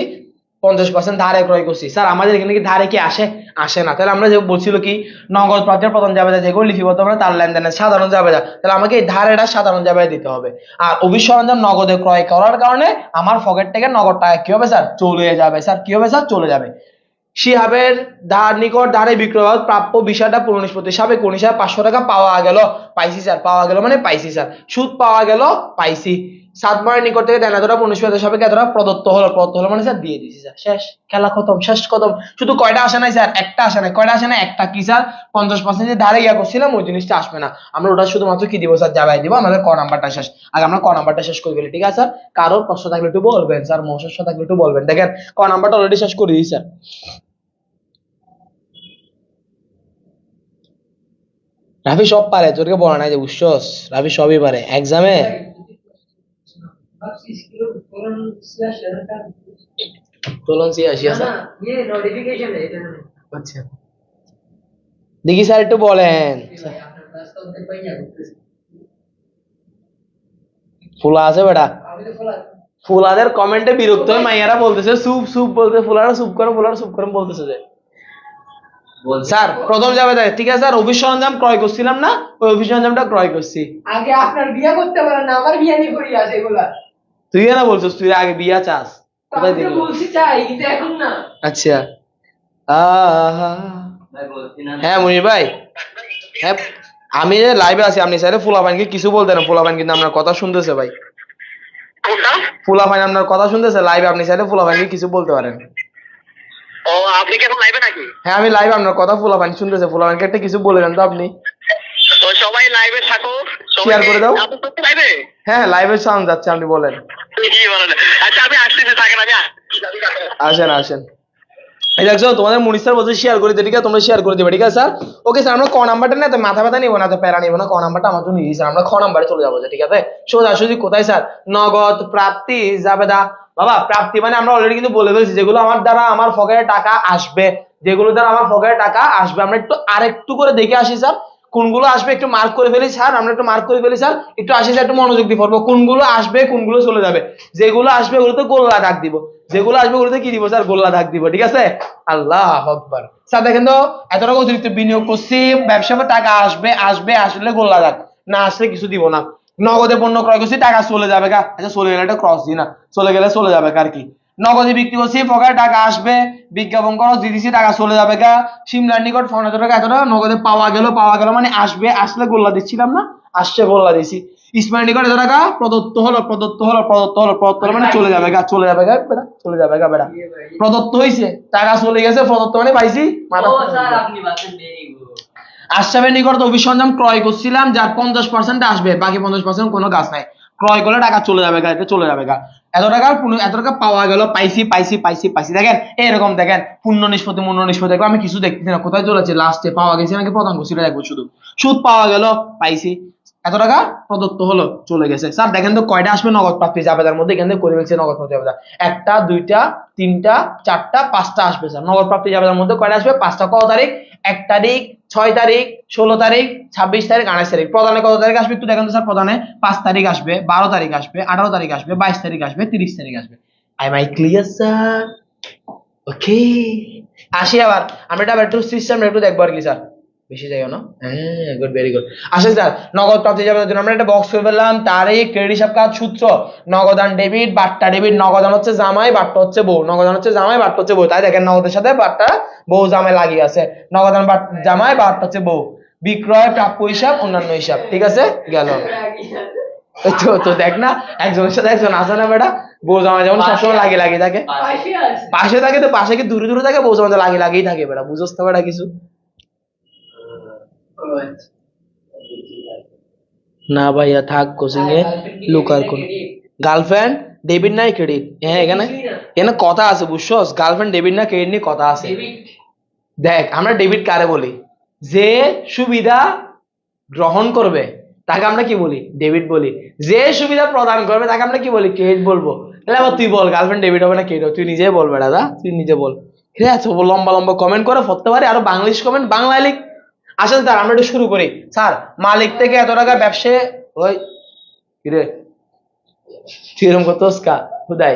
50% ধারে ক্রয় করছি। স্যার আমাদের এখানে কি ধারে কি আসে? আসে না। তাহলে আমরা যে বলছিল কি নগদ প্রাপ্তির প্রথম জাবেদা যেগুলো লিপিবদ্ধ আমরা তার লেনদেনের সাধারণ জাবেদা, তাহলে আমাকে এই ধারেটা সাধারণ জাবেদা দিতে হবে। আর অফিস সরঞ্জাম নগদে ক্রয় করার কারণে আমার পকেট থেকে নগদ টাকা কি হবে স্যার? চলে যাবে স্যার। কি হবে স্যার? চলে যাবে। শিহাবের নিকট ধারে বিক্রয় প্রাপ্য বিষয়টা পূর্ণ নিষ্পত্তি হিসাবে 19,500 টাকা পাওয়া গেল, পাইছি স্যার, পাওয়া গেল মানে পাইছি স্যার, সুদ পাওয়া গেল, পাইছি। সাতমারের নিকট থেকে দেনা ধরা পূর্ণ নিষ্পত্তি হিসাবে এতটা প্রদত্ত হলো মানে স্যার দিয়ে দিছি স্যার, শেষ, খেলা খতম, শেষ খতম। শুধু কয়টা আসে নাই স্যার? একটা আসে নাই। কয়টা আসে নাই? একটা। কি স্যার? 50% যে ধারে ইয়া করছিলাম ওই জিনিসটা আসবে না, আমরা ওটা শুধুমাত্র কি দিব স্যার? যাবাই দিব, আমাদের ক নাম্বারটা শেষ। আগে আমরা ক নাম্বারটা শেষ করে ফেলি, ঠিক আছে স্যার? কারোর প্রশ্ন থাকলে একটু বলবেন স্যার, সমস্যা থাকলে একটু বলবেন। দেখেন ক নাম্বারটা অলরেডি শেষ করে দিই স্যার। রাফি সব পারে, তোরকে বলা নাই যে বুঝছস, রাফি সবই পারে এক্সামে। তোলন সিয়াসি আছে। ये नोटिफिकेशन है इधर में। আচ্ছা দেখি স্যার একটু বলেন। भाई आपने क्लास तो देख पाएंगे ফুলা আছে বেটা, अभी तो फुल ফুলাদের কমেন্টে বিরক্ত হয়ে মাইয়ারা বলতেছে সুপ সুপ বলতে, ফুলারা সুপ করো, ফুলারা সুপ করো বলতেছে যে স্যার প্রথম যাবে দেখ, ঠিক আছে স্যার? অফিস সরঞ্জাম ক্রয় করছিলাম না, ওই অফিস সরঞ্জামটা ক্রয় করছি। আগে আপনার বিয়ে করতে পারেন না, আমার বিয়ে নিয়ে করি আছে এগুলা। তুই না বলছিস তুই আগে বিয়া চাস, কোথায় আমি তো দেখলি? বলছি চাই কিন্তু এখন না। আচ্ছা আহা হ্যাঁ মনির ভাই, হ্যাঁ আমি যে লাইভে আছি, আপনি স্যার ফুলাপাইনকে কিছু বলতে না, ফুলাপাইন কিন্তু আপনার কথা শুনতেছে ভাই, ফুলাপাইন আপনার কথা শুনতেছে লাইভে, আপনি স্যার ফুলাপাইনকে কিছু বলতে পারেন। ও আপনি কি এখন লাইভে নাকি? হ্যাঁ আমি লাইভে, আপনার কথা ফুলাপাইন শুনতেছে, ফুলাপাইনকে একটা কিছু বলে দেন তো আপনি। তো সবাই লাইভে থাকো, শেয়ার করে দাও। আপনি তো লাইভে? হ্যাঁ লাইভে সাউন্ড যাচ্ছে, আপনি বলেন। কি বলেন? আচ্ছা আমি আসতেছি, থাকেন, আমি আসেন আসেন। এই দেখছো তোমাদের মুনিশ স্যার বলছে শেয়ার করে দিতে, ঠিক আছে? তোমরা শেয়ার করে দিবে, ঠিক আছে স্যার? ওকে স্যার, আমরা ক নাম্বারটা না তো মাথা ব্যথা নিবো না, তো প্যারা নিবো না, ক নাম্বারটা আমার জন্য ইজি স্যার, আমরা খ নাম্বারে চলে যাবো, ঠিক আছে? সোজাসুজি কোথায় স্যার? নগদ প্রাপ্তি জাবেদা। বাবা প্রাপ্তি মানে আমরা অলরেডি কিন্তু বলে ফেলছি যেগুলো আমার দ্বারা আমার পকেটে টাকা আসবে, যেগুলো দ্বারা আমার পকেটে টাকা আসবে। আমরা একটু আরেকটু করে দেখে আসি স্যার, কোনগুলো আসবে একটু মার্ক করে ফেলি স্যার, আমরা একটু মার্ক করে ফেলি স্যার, একটু আসি স্যার, একটু মনোযোগ দিয়ে পড়বো, কোনগুলো আসবে কোনগুলো চলে যাবে। যেগুলো আসবে ওগুলোতে গোল্লা দাগ দিব, যেগুলো আসবে ওগুলোতে কি দিব স্যার? গোল্লা দাগ দিব, ঠিক আছে? আল্লাহ আকবার। স্যার দেখেন তো এত টাকা অতিরিক্ত বিনিয়োগ করছি, ব্যবসা টাকা আসবে, আসলে গোল্লা দাগ, না আসলে কিছু দিব না। নগদে পণ্য ক্রয় করছি, টাকা চলে যাবে গা, আচ্ছা চলে গেলে একটা ক্রস দিই না, চলে গেলে চলে যাবে আর কি। নগদে বিক্রি করছি, পকেটে টাকা আসবে, বিজ্ঞাপন খরচ দিয়ে দিছি, টাকা চলে যাবে গা। সিমলার নিকট 15,000 টাকা এত টাকা নগদে পাওয়া গেল মানে আসবে, আসলে গোল্লা দিচ্ছিলাম না, আসছে গোল্লা দিছি। ইসমাইল নিকট এত টাকা প্রদত্ত হলো মানে চলে যাবে গা, বেটা, চলে যাবে গা বেটা। প্রদত্ত হইছে, টাকা চলে গেছে, প্রদত্ত মানে পাইছি, মাথা ও স্যার আপনি বাসেন ভেরি গুড। আশরাফের নিকট অফিস সরঞ্জাম ক্রয় করছিলাম, যার 50% আসবে, বাকি 50% কোনো কাজ নাই, ক্রয় করলে টাকা চলে যাবে গা, এটা চলে যাবে গা। এত টাকা পাওয়া গেল, পাইছি। দেখেন এরকম দেখেন পূর্ণ নিষ্পত্তি দেখবো, আমি কিছু দেখতেছি না, কোথায় চলেছে? লাস্টে পাওয়া গেছে নাকি প্রধান করছি দেখবো শুধু। সুদ পাওয়া গেল, পাইছি, এত টাকা প্রদত্ত হলো, চলে গেছে। স্যার দেখেন তো কয়টা আসবে নগদ প্রাপ্তি জাবেদার মধ্যে? এখান থেকে করে ফেলছে নগদ প্রাপ্তি জাবেদা, 1টা 2টা 3টা 4টা 5টা আসবে স্যার নগদ প্রাপ্তি জাবেদার মধ্যে। কয়টা আসবে? 5টা। কত তারিখ? 1 তারিখ, 6 তারিখ, 16 তারিখ, 26 তারিখ, 28 তারিখ। প্রধানে কত তারিখ আসবে একটু দেখেন তো স্যার? প্রধানে 5 তারিখ আসবে, 12 তারিখ আসবে, 18 তারিখ আসবে, 22 তারিখ আসবে, 30 তারিখ আসবে। Am I clear sir? Okay আসি আবার আমরা এটা একটু সিস্টেম একটু দেখবো আর কি স্যার। বেশি যাইও না। হ্যাঁ, গুড, ভেরি গুড। আসেন স্যার, নগদ প্রাপ্তি যাবে জন্য আমরা একটা বক্স করে ফেললাম। তারিখ, ক্রেডিট হিসাব কাজ, সূত্র, নগদান ডেবিট, বাট্টা ডেবিট। নগদান হচ্ছে জামাই, বাট্টা হচ্ছে বউ। নগদান হচ্ছে জামাই, বাট্টা হচ্ছে বউ। তাই দেখেন নগদের সাথে বাট্টা বউ জামাই লাগিয়ে আছে। নগদান জামাই, বাট্টা হচ্ছে বউ। বিক্রয়, প্রাপ্য হিসাব, অন্যান্য হিসাব। ঠিক আছে, গেল। তো দেখ না, একজনের সাথে একজন আসে না বেটা, বউ জামাই যেমন সবসময় লাগিয়ে থাকে। পাশে আছে। পাশে থাকে তো, পাশে কি দূরে দূরে থাকে, বউ জামাই লাগিয়েই থাকে বেটা, বুঝোস তো বেটা কিছু না। ভাইয়া থাক কোচিং এ, লুকার কোন গার্লফ্রেন্ড ডেবিট নাই ক্রেডিট। হ্যাঁ, এখানে এখানে কথা আছে বুঝছস, গার্লফ্রেন্ড ডেবিট না ক্রেডিট নিয়ে কথা আছে। দেখ, আমরা ডেবিট কারে বলি? যে সুবিধা গ্রহণ করবে তাকে আমরা কি বলি? ডেবিট বলি। যে সুবিধা প্রদান করবে তাকে আমরা কি বলি? ক্রেডিট বলবো। তাহলে আবার তুই বল, গার্লফ্রেন্ড ডেবিট হবে না ক্রেডিট হবে? তুই নিজেই বল বেটা, তুই নিজে বল। ঠিক আছে, লম্বা লম্বা কমেন্ট করে পড়তে পারি, আরো বাংলিশ কমেন্ট বাংলায় লিখ। আসলে স্যার আমরা একটু শুরু করি। স্যার, মালিক থেকে এত টাকা ব্যবসায় ওই কিরে তুই এরকম করতোস কা হুদাই?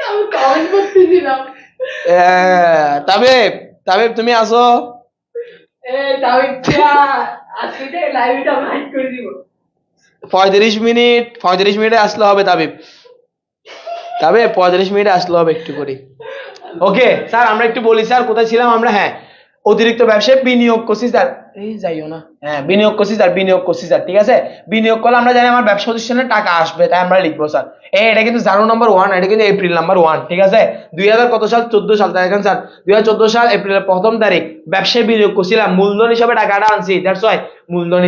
আমি কমেন্ট করতেছিলাম। তবে তবে তুমি আসো। তবে আজকে লাইভটা আমি হাইড করে দিব। 35 মিনিটে আসলে হবে তাবিব। 35 মিনিটে আসলে হবে একটু করে। ওকে স্যার, আমরা একটু বলি স্যার কোথায় ছিলাম আমরা। হ্যাঁ, অতিরিক্ত ব্যবসায় বিনিয়োগ করছি স্যার। এই যাইও না। হ্যাঁ, বিনিয়োগ করছি স্যার। ঠিক আছে, বিনিয়োগ করলে আমরা জানি আমার ব্যবসা প্রতিষ্ঠানে টাকা আসবে, তাই আমরা লিখবো স্যার। এটা কিন্তু জানুয়ারি নাম্বার 1, এটা কিন্তু এপ্রিল নাম্বার 1। ঠিক আছে, 2000 কত সাল? 14 সাল। তাই দেখেন স্যার, 2014 সাল এপ্রিলের 1ম তারিখ ব্যবসায় বিনিয়োগ করছিলাম, মূলধন হিসাবে টাকাটা আনছি। দ্যাটস ওয়াই মূলধন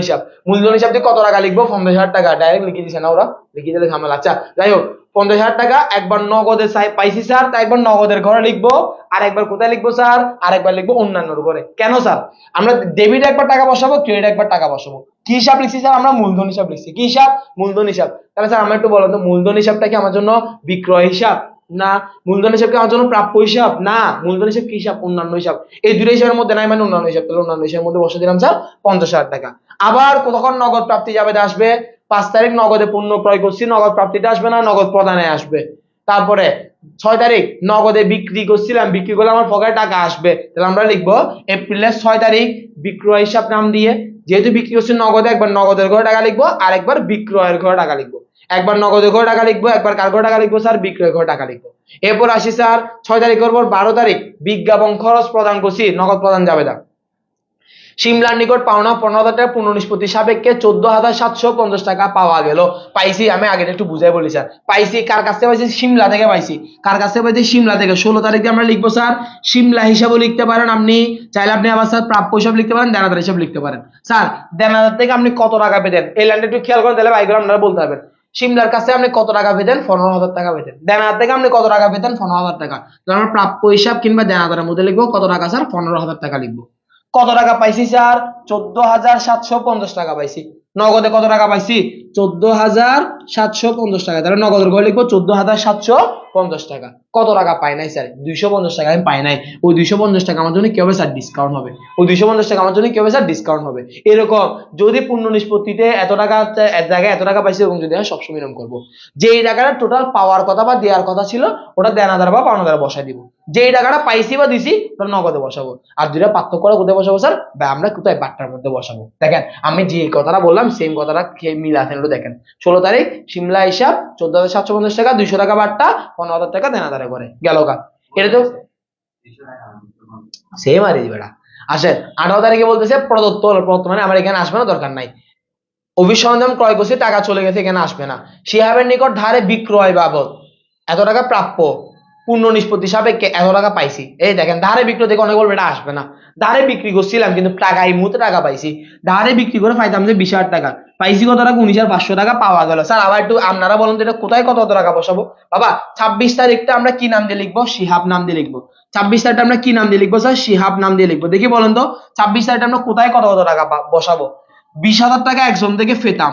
হিসাব দিয়ে কত টাকা লিখবো? 50,000 টাকা। ডাইরেক্ট লিখে দিছে না ওরা, লিখে দিলে ঝামেলা। আচ্ছা যাই হোক, 50,000 টাকা একবার নগদে পাইছি স্যার, তাই একবার নগদের ঘরে লিখবো, আর একবার কোথায় লিখবো স্যার? আর একবার লিখবো অন্যান্যর ঘরে। কেন স্যার? আমরা ডেবিট একবার টাকা বসাবো, ক্রেডিট একবার টাকা বসাবো। কি হিসাব লিখছি স্যার? আমরা মূলধন হিসাব লিখছি। কি হিসাব? মূলধন হিসাব। তাহলে স্যার আমরা একটু বলেন তো, মূলধন হিসাবটা কি আমার জন্য বিক্রয় হিসাব? না। মূলধন হিসাব কি আমার জন্য প্রাপ্য হিসাব? না। মূলধন হিসাব কি হিসাব? অন্যান্য হিসাব। এই দুটো হিসাবের মধ্যে নাই মানে অন্যান্য হিসাব। তাহলে অন্যান্য হিসাবের মধ্যে বসে দিলাম স্যার 50,000 টাকা। আবার কতক্ষণ নগদ প্রাপ্তি যাবে আসবে? 5 তারিখ নগদে পণ্য ক্রয় করছি, নগদ প্রাপ্তিতে আসবে না, নগদ প্রদানে আসবে। তারপরে 6 তারিখ নগদে বিক্রি করছিলাম, বিক্রি করলে আমার পকেটে টাকা আসবে। তাহলে আমরা লিখবো এপ্রিলের 6 তারিখ বিক্রয় হিসাব নাম দিয়ে। যেহেতু বিক্রি করছি নগদে, একবার নগদের ঘরে টাকা লিখবো, আর একবার বিক্রয়ের ঘরে টাকা লিখবো। একবার নগদের ঘরে টাকা লিখবো, একবার কার ঘরে টাকা লিখবো স্যার? বিক্রয়ের ঘরে টাকা লিখবো। এরপর আসি স্যার 6 তারিখের পর 12 তারিখ বিজ্ঞাপন খরচ প্রদান করছি, নগদ প্রদান যাবে না। সিমলার নিকট পাওনা 15,000 টাকা পূর্ণ নিষ্পত্তি সাপেক্ষে 14,750 টাকা পাওয়া গেল। পাইছি, আমি আগে একটু বুঝাই বলি স্যার। পাইছি কার কাছ থেকে পাইছি? সিমলা থেকে পাইছি। কার কাছ থেকে পাইছি? সিমলা থেকে। 16 তারিখে আমরা লিখবো স্যার সিমলা হিসাবও লিখতে পারেন আপনি, চাইলে আপনি আবার স্যার প্রাপ্য হিসাব লিখতে পারেন, দেনাদার হিসাব লিখতে পারেন। স্যার দেনাদার থেকে আপনি কত টাকা পেতেন? এই লাইনটা একটু খেয়াল করেন, তাহলে ভাইগুলো আপনারা বলতে পারবেন। সিমলার কাছে আপনি কত টাকা পেতেন? 15,000 টাকা পেতেন। দেনাদার থেকে আপনি কত টাকা পেতেন? 15,000 টাকা। তাহলে আমরা প্রাপ্য হিসাব কিংবা দেনাদারের মধ্যে লিখবো কত টাকা স্যার? 15,000 টাকা লিখবো। কত টাকা পাইছি স্যার? 14,750 টাকা পাইছি। নগদে কত টাকা পাইছি? 14,750 টাকা। তাহলে নগদের ঘরে লিখবো 14,750 টাকা। কত টাকা পাই নাই স্যার? 250 টাকা আমি পাই নাই। ওই 250 টাকা আমার জন্য কি হবে স্যার? ডিসকাউন্ট হবে। ওই 250 টাকা আমার জন্য কি হবে স্যার? ডিসকাউন্ট হবে। এরকম যদি পূর্ণ নিষ্পত্তিতে এত টাকা এক জায়গায় এত টাকা পাইছি, এবং যদি হয় সবসময় এরকম করবো, যেই টাকাটা টোটাল পাওয়ার কথা বা দেওয়ার কথা ছিল ওটা দেনাদার বা পাওনাদার বসাই দিব। যেই টাকাটা পাইছি বা দিছি ওটা নগদে বসাবো। আর দুইটা পার্থক্য করে কোথায় বসাবো স্যার? বা আমরা কোথায়? বাট্টার মধ্যে বসাবো। দেখেন আমি যে কথাটা বললাম সেম কথাটা মিল আছে দেখেন। 16 তারিখ সিমলা হিসাব 14,750 টাকা, 200 টাকা বাট্টা, 15,000 টাকা দেনাদারে করে গেল গা। এটা তো সেম আর বেড়া। আসেন 18 তারিখে বলতেছে প্রদত্ত মানে আমার এখানে আসবে না, দরকার নাই। অভিসরঞ্জাম ক্রয় করছে, টাকা চলে গেছে, এখানে আসবে না। শিহাবের নিকট ধারে বিক্রয় বাবদ এত টাকা প্রাপ্য, পূর্ণ নিষ্পত্তি সাপেক্ষে এত টাকা পাইছি। এই দেখেন ধারে বিক্রয় থেকে অনেক বলবে এটা আসবে না। ধারে বিক্রি করছিলাম কিন্তু টাকা এই মুহূর্তে টাকা পাইছি। ধারে বিক্রি করে পাইতাম যে 20,000 টাকা, পাইছি কত টাকা? 19,500 টাকা পাওয়া গেল। স্যার আবার একটু আপনারা বলুন তো এটা কোথায় কত টাকা বসাবো? বাবা 26 তারিখটা আমরা কি নাম দিয়ে লিখবো? শিহাব নাম দিয়ে লিখবো। 26 তারিখটা আমরা কি নাম দিয়ে লিখবো স্যার? শিহাব নাম দিয়ে লিখবো। দেখি বলেন তো 26 তারিখটা আমরা কোথায় কত টাকা বসাবো? 20,000 টাকা একজন থেকে ফেতাম,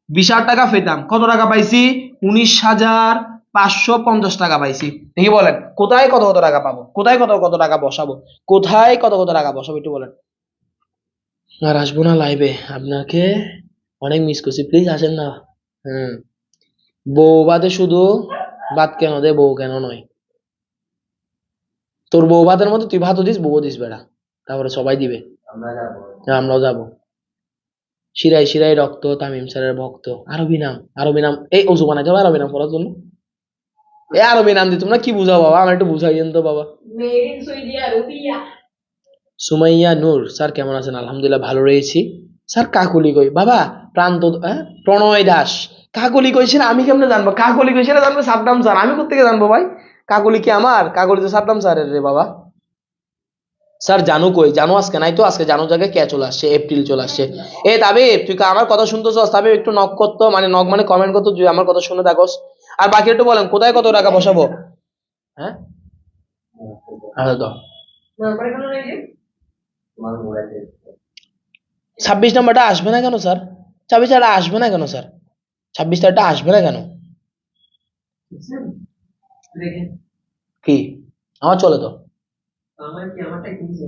20,000 টাকা ফেতাম, কত টাকা পাইছি? 19,550 টাকা পাইছি। দেখি বলেন কোথায় কত টাকা পাবো? কোথায় কত টাকা বসাবো? কোথায় কত টাকা বসাবো একটু বলেন। আর আসবো না লাইভে, আপনাকে অনেক মিস করছি, প্লিজ আসেন না। বউ বাদে শুধু বাদ কেন দে, বউ কেন নয়? তোর বউ ভাতের মধ্যে তুই ভাতও দিস, বউও দিস বেড়া, তারপরে সবাই দিবে। হ্যাঁ, আমরাও যাবো। শিরাই শিরাই রক্ত, তামিম স্যারের ভক্ত। আরবি নাম এই অজু বানাই যাবো আরবি নাম পড়ার জন্য। এই আরবি নাম দিয়ে তোমরা কি বুঝাও বাবা, আমার একটু বুঝাইয়েন তো বাবা। Made in Saudi Arabia. Sumaiya Noor sir কেমন আছেন? আলহামদুলিল্লাহ ভালো রয়েছি স্যার। কাকুলি কই বাবা? প্রণয় দাস কাকুলি কইছেন, আমি কেমনে জানবো? কাকুলি কইছে না জানবো সাদ্দাম স্যার, আমি কোত্থেকে জানবো ভাই? কাকুলি কি আমার? কাকুলি তো সাদ্দাম স্যারের রে বাবা। স্যার জানু কই? জানু আজকে নাই তো, আজকে জানু জায়গায় কে চলে আসছে? এপ্রিল চলে আসছে। এ তাবিব তুই আমার কথা শুনতেছস? তাবিব একটু নক করতো, মানে নক মানে কমেন্ট করতো, তুই আমার কথা শুনে থাকস। আর বাকি একটু বলেন কোথায় কত টাকা বসাবো? হ্যাঁ আচ্ছা তো নাম্বার কেন নেই যে? 26 নাম্বারটা আসবে না কেন স্যার? 26 আসবে না কেন স্যার? 26 তারিখটা আসবে না কেন? দেখেন কি আমার চলে তো? আমার কি আমারটা কিনছে?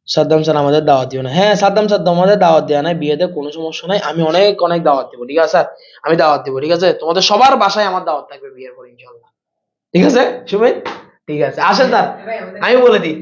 সাদ্দাম স্যার আমাদের দাওয়াত দিও না। হ্যাঁ সাদ্দাম স্যার আমাদের দাওয়াত দেওয়া নাই, বিয়েতে কোনো সমস্যা নাই, আমি অনেক অনেক দাওয়াত দেবো, ঠিক আছে স্যার? আমি দাওয়াত দেবো, ঠিক আছে? তোমাদের সবার বাসায় আমার দাওয়াত থাকবে বিয়ের পর ইনশাল্লাহ, ঠিক আছে সুমিত? ঠিক আছে আসেন স্যার, আমি বলে দিই।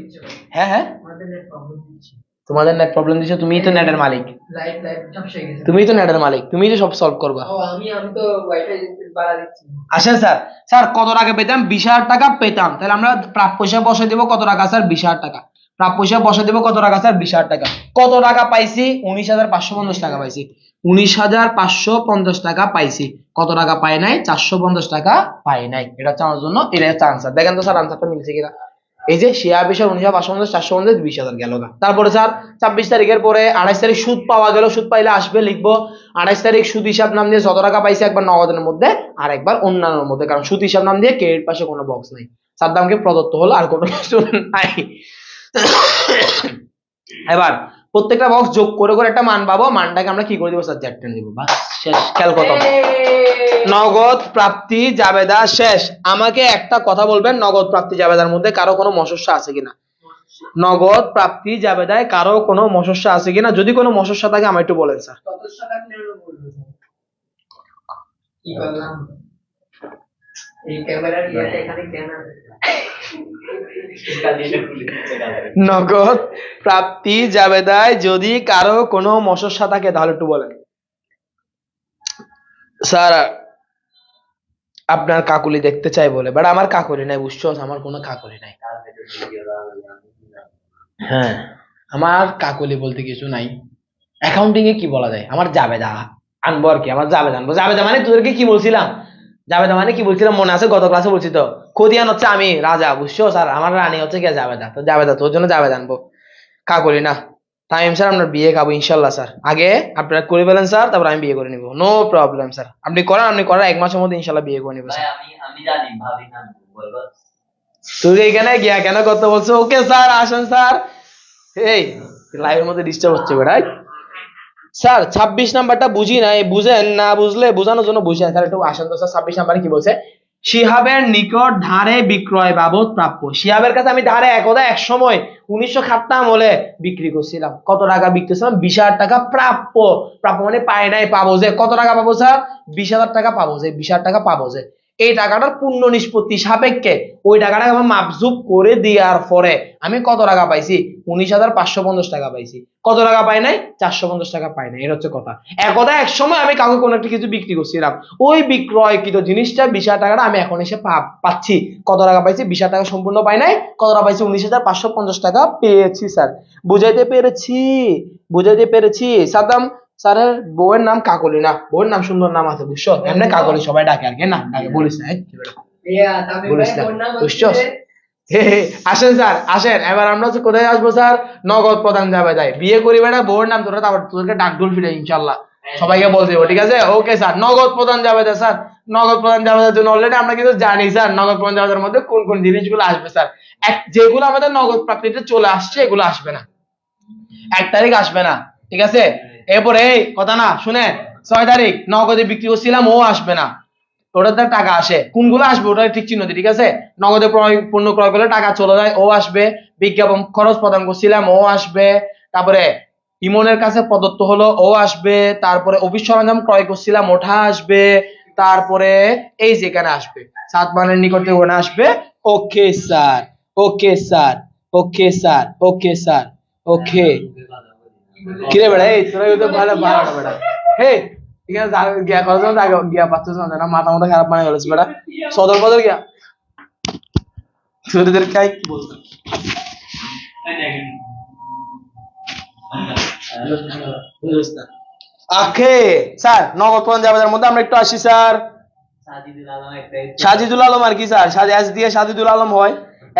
হ্যাঁ হ্যাঁ, আমাদের নেট প্রবলেম দিচ্ছে। তোমাদের নেট প্রবলেম দিচ্ছে, তুমিই তো নেটের মালিক, লাইভ ঝাপসা হয়ে গেছে। তুমিই তো নেটের মালিক, তুমিই তো সব সলভ করবা। ও আমি তো ওয়াইফাই বাড়া দিচ্ছি। আসেন স্যার। স্যার কত টাকা পেতাম? 20,000 টাকা পেতাম, তাহলে আমরা প্রাপ্য পয়সা বসে দেবো কত টাকা স্যার? 20,000 টাকা। প্রাপ্য পয়সা বসে দেবো কত টাকা স্যার? 20,000 টাকা। কত টাকা পাইছি? 19,550 টাকা পাইছি। 19,550 টাকা পাইছি। কত টাকা পাই নাই? 450 টাকা পাই নাই। এটা হচ্ছে আমার জন্য, এটা হচ্ছে আনসার। দেখেন তো স্যার আনসারটা মিলছে কিনা। এই যে শেয়ার বিষয় 19,550, 450, 20,000 গেল না। তারপরে স্যার 26 তারিখের পরে 28 তারিখ সুদ পাওয়া গেল, সুদ পাইলে আসবে লিখবো 28 তারিখ সুদ হিসাব নাম দিয়ে যত টাকা পাইছে একবার নগদের মধ্যে আর একবার অন্যান্যর মধ্যে, কারণ সুদ হিসাব নাম দিয়ে ক্রেডিট পাশে কোনো বক্স নাই, সাদ্দামকে প্রদত্ত হলো, আর কোনো কিছু নাই। এবার প্রত্যেকটা বক্স যোগ করে করে একটা মান পাবো, মানটাকে আমরা কি করে দিব স্যার? জ্যাট টেনে দিব, বাস শেষ, খেয়াল খতম। নগদ প্রাপ্তি জাবেদা শেষ। আমাকে একটা কথা বলবেন, নগদ প্রাপ্তি জাবেদার মধ্যে কারো কোনো মশস্যা আছে কিনা? নগদ প্রাপ্তি জাবেদায় কারো কোনো মশস্যা আছে কিনা? যদি কোনো মশস্যা থাকে আমি একটু বলেন স্যার। কত টাকা নিয়ে বলবো কি করলাম? এই ক্যামেরার ইয়াটা এখানে কেন? নগদ প্রাপ্তি জাবেদায় যদি কারো কোনো মশস্যা থাকে তাহলে একটু বলেন স্যার। আপনার কাকুলি দেখতে চাই বলে, বাট আমার কাকুলি নাই, বুঝছো? আমার কোনো কাকুলি নাই। হ্যাঁ আমার কাকুলি বলতে কিছু নাই। অ্যাকাউন্টিং এ কি বলা যায়? আমার জাবেদা আনবো আর কি, আমার জাবেদা আনবো। জাবেদা মানে তোদেরকে কি বলছিলাম? জাবেদা মানে কি বলছিলাম মনে আছে? গত ক্লাসে বলছি তো, খতিয়ান হচ্ছে আমি রাজা, বুঝছো স্যার? আমার রানী হচ্ছে কে? জাবেদা। তো জাবেদা তোর জন্য জাবেদা আনবো, কাকুলি না। টাইম স্যার আমরা বিয়ে খাবো ইনশাল্লাহ স্যার। আগে আপনারা করে ফেলেন স্যার, তারপর আমি বিয়ে করে নিবো, নো প্রবলেম স্যার। আপনি করার 1 মাসের মধ্যে ইনশাল্লাহ বিয়ে করে নিবো স্যার। আমি জানি ভাবি না বলবো। তুই এখানে গিয়া কেন কথা বলছো? ওকে স্যার আসেন স্যার। এই লাইভের মধ্যে ডিস্টার্ব হচ্ছে বেড়াই। স্যার 26 নাম্বারটা বুঝি নাই, বুঝেন না, বুঝলে বোঝানোর জন্য বুঝেন স্যার, একটু আসেন তো স্যার। 26 নাম্বারে কি বলছে? শিহাবের নিকট ধারে বিক্রয় বাবদ প্রাপ্য। শিহাবের কাছে আমি ধারে একদা এক সময় 1900 খাট্টা আমলে বিক্রি করছিলাম। কত টাকা বিক্রিছিলাম? 20,000 টাকা প্রাপ্য। প্রাপ্য মানে পাই নাই, পাবো যে। কত টাকা পাবো স্যার? 20,000 টাকা পাবো যে, 20,000 টাকা পাবো যে। এই টাকাটার পূর্ণ নিষ্পত্তি সাপেক্ষে ওই টাকাটাকে আমার মাপজুপ করে দেওয়ার পরে আমি কত টাকা পাইছি? 19,550 টাকা পাইছি। কত টাকা পাই নাই? 450 টাকা পাই নাই। এটা হচ্ছে কথা। একদা এক সময় আমি কাউকে কোনো একটা কিছু বিক্রি করছিলাম, ওই বিক্রয়কৃত জিনিসটা 20,000 টাকাটা আমি এখন এসে পাচ্ছি। কত টাকা পাইছি? 20,000 টাকা সম্পূর্ণ পাই নাই। কত টাকা পাইছি? 19,550 টাকা পেয়েছি স্যার। বুঝাইতে পেরেছি? বুঝাইতে পেরেছি? সাদ্দাম স্যারের বউয়ের নাম কাকলি না, বউয়ের নাম সুন্দর নাম আছে, বুঝছো? এমনি কাকলি সবাই ডাকে আর কি, না ডাকে বলিস না, ইয়া তামিম বলিস ভাই না, কোন নাম বুঝছো? হচ্ছে? আসেন স্যার আসেন। এবার আমরা হচ্ছে কোথায় আসবো স্যার? নগদ প্রদান যাবে তাই বিয়ে করি বেটা, বউয়ের নাম তোরা, তারপর তোদেরকে ডাকডুল ফিরে ইনশাল্লাহ সবাইকে বলতে দেবো, ঠিক আছে? ওকে স্যার, নগদ প্রদান যাবে স্যার। নগদ প্রদান যাবে জন্য অলরেডি আমরা কিন্তু জানি স্যার নগদ প্রদান যাবে মধ্যে কোন কোন জিনিসগুলো আসবে স্যার। যেগুলো আমাদের নগদ প্রাপ্তিতে চলে আসছে এগুলো আসবে না, 1 তারিখ আসবে না, ঠিক আছে? এরপরে এই কথা না শুনে 6 তারিখ নগদে বিক্রি করছিলাম, ও আসবে না। ওটাতে টাকা আসে, কোনগুলো আসবে ওটা ঠিক চিহ্ন দিই, ঠিক আছে? নগদে পণ্য ক্রয় করলে টাকা চলে যায়, ও আসবে। বিজ্ঞাপন খরচ প্রদান করছিলাম, ও আসবে। তারপরে ইমনের কাছে প্রদত্ত হলো, ও আসবে। তারপরে অফিস সরঞ্জাম ক্রয় করছিলাম, ওটা আসবে। তারপরে এই যেখানে আসবে সাতমানের নিকটে ওখানে আসবে। Okay sir, okay sir, okay sir, okay sir, okay. কিরে বেড়া, এই তোরা তো ভালো ভালো বেড়া। হে এখানে গিয়া কত গিয়া পাচ্ছিস না, মাথা মাথা খারাপ বানাই গেছিস বেড়া। সদর বদর গিয়া তোদের কাই কি বলতো? ওকে স্যার, নগদ প্রদান জাবেদার মধ্যে আমরা একটু আসি স্যার। সাজিদুল আলম একটা সাজিদুল আলম আর কি স্যার? এস দিয়ে সাজিদুল আলম হয়,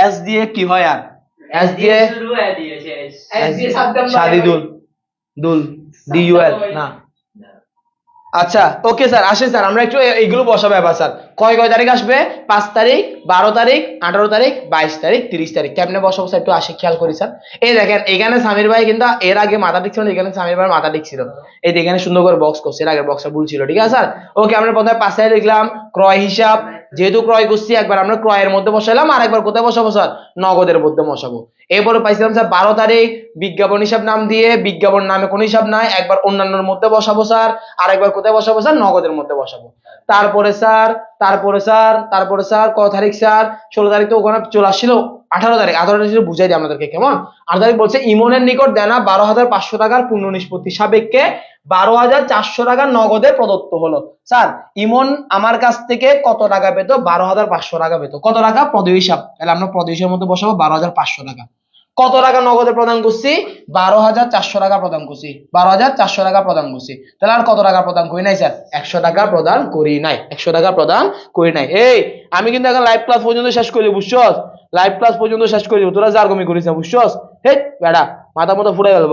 এস দিয়ে কি হয় আর? এস দিয়ে শুরু হয়ে দিয়ে শেষ। এস দিয়ে সাদ্দাম সাদিদুল দুল ডিইউএল না। আচ্ছা ওকে স্যার, আসেন স্যার, আমরা একটু এইগুলো বসাবো এবার স্যার। কয় কয় তারিখ আসবে? 5 তারিখ, 12 তারিখ, 18 তারিখ, 22 তারিখ, 30 তারিখ। কেমনে বসাবো স্যার একটু আসে খেয়াল করি স্যার। এই দেখেন এখানে সামির ভাই কিন্তু এর আগে মাথা ঠিক ছিল না, এখানে সামির ভাই মাথা ঠিক ছিল। এই যে এখানে সুন্দর করে বক্স করছে, এর আগের বক্সটা ভুল ছিল, ঠিক আছে স্যার। ওকে, আমরা প্রথমে 5 তারিখ লিখলাম ক্রয় হিসাব, যেহেতু ক্রয় করছি একবার আমরা ক্রয়ের মধ্যে বসাইলাম, আর একবার কোথায় বসাবো স্যার? নগদের মধ্যে বসাবো। এরপরে পাইছিলাম স্যার 12 তারিখ বিজ্ঞাপন হিসাব নাম দিয়ে, বিজ্ঞাপন নামে কোনো হিসাব নাই, একবার অন্যান্যর মধ্যে বসাবো স্যার, আর একবার কোথায় বসাবো স্যার? নগদের মধ্যে বসাবো। তারপরে স্যার কত তারিখ স্যার? 16 তারিখ তো ওখানে চলে আসছিল। 18 তারিখ বুঝাই দিই আপনাদেরকে কেমন। 18 তারিখ বলছে ইমনের নিকট দেনা 12,500 টাকার পূর্ণ নিষ্পত্তি সাপেক্ষে 12,400 টাকা নগদে প্রদত্ত হলো। স্যার ইমন আমার কাছ থেকে কত টাকা পেতো? 12,500 টাকা পেতো। কত টাকা? প্রদেয় হিসাব, তাহলে আমরা প্রদেয় হিসাবের মধ্যে বসাবো 12,500 টাকা। কত টাকা নগদে প্রদান করছি? 12,400 টাকা প্রদান করছি, 12,400 টাকা প্রদান করছি। তাহলে আর কত টাকা প্রদান করি নাই স্যার? 100 টাকা প্রদান করি নাই, 100 টাকা প্রদান করি নাই। এই আমি কিন্তু এখন লাইভ ক্লাস পর্যন্ত শেষ করি, বুঝছস? লাইভ ক্লাস পর্যন্ত শেষ করি, তোরা জারগমি করিস না, বুঝছস? হে বেড়া, মাথা মতো ফুটে গেল।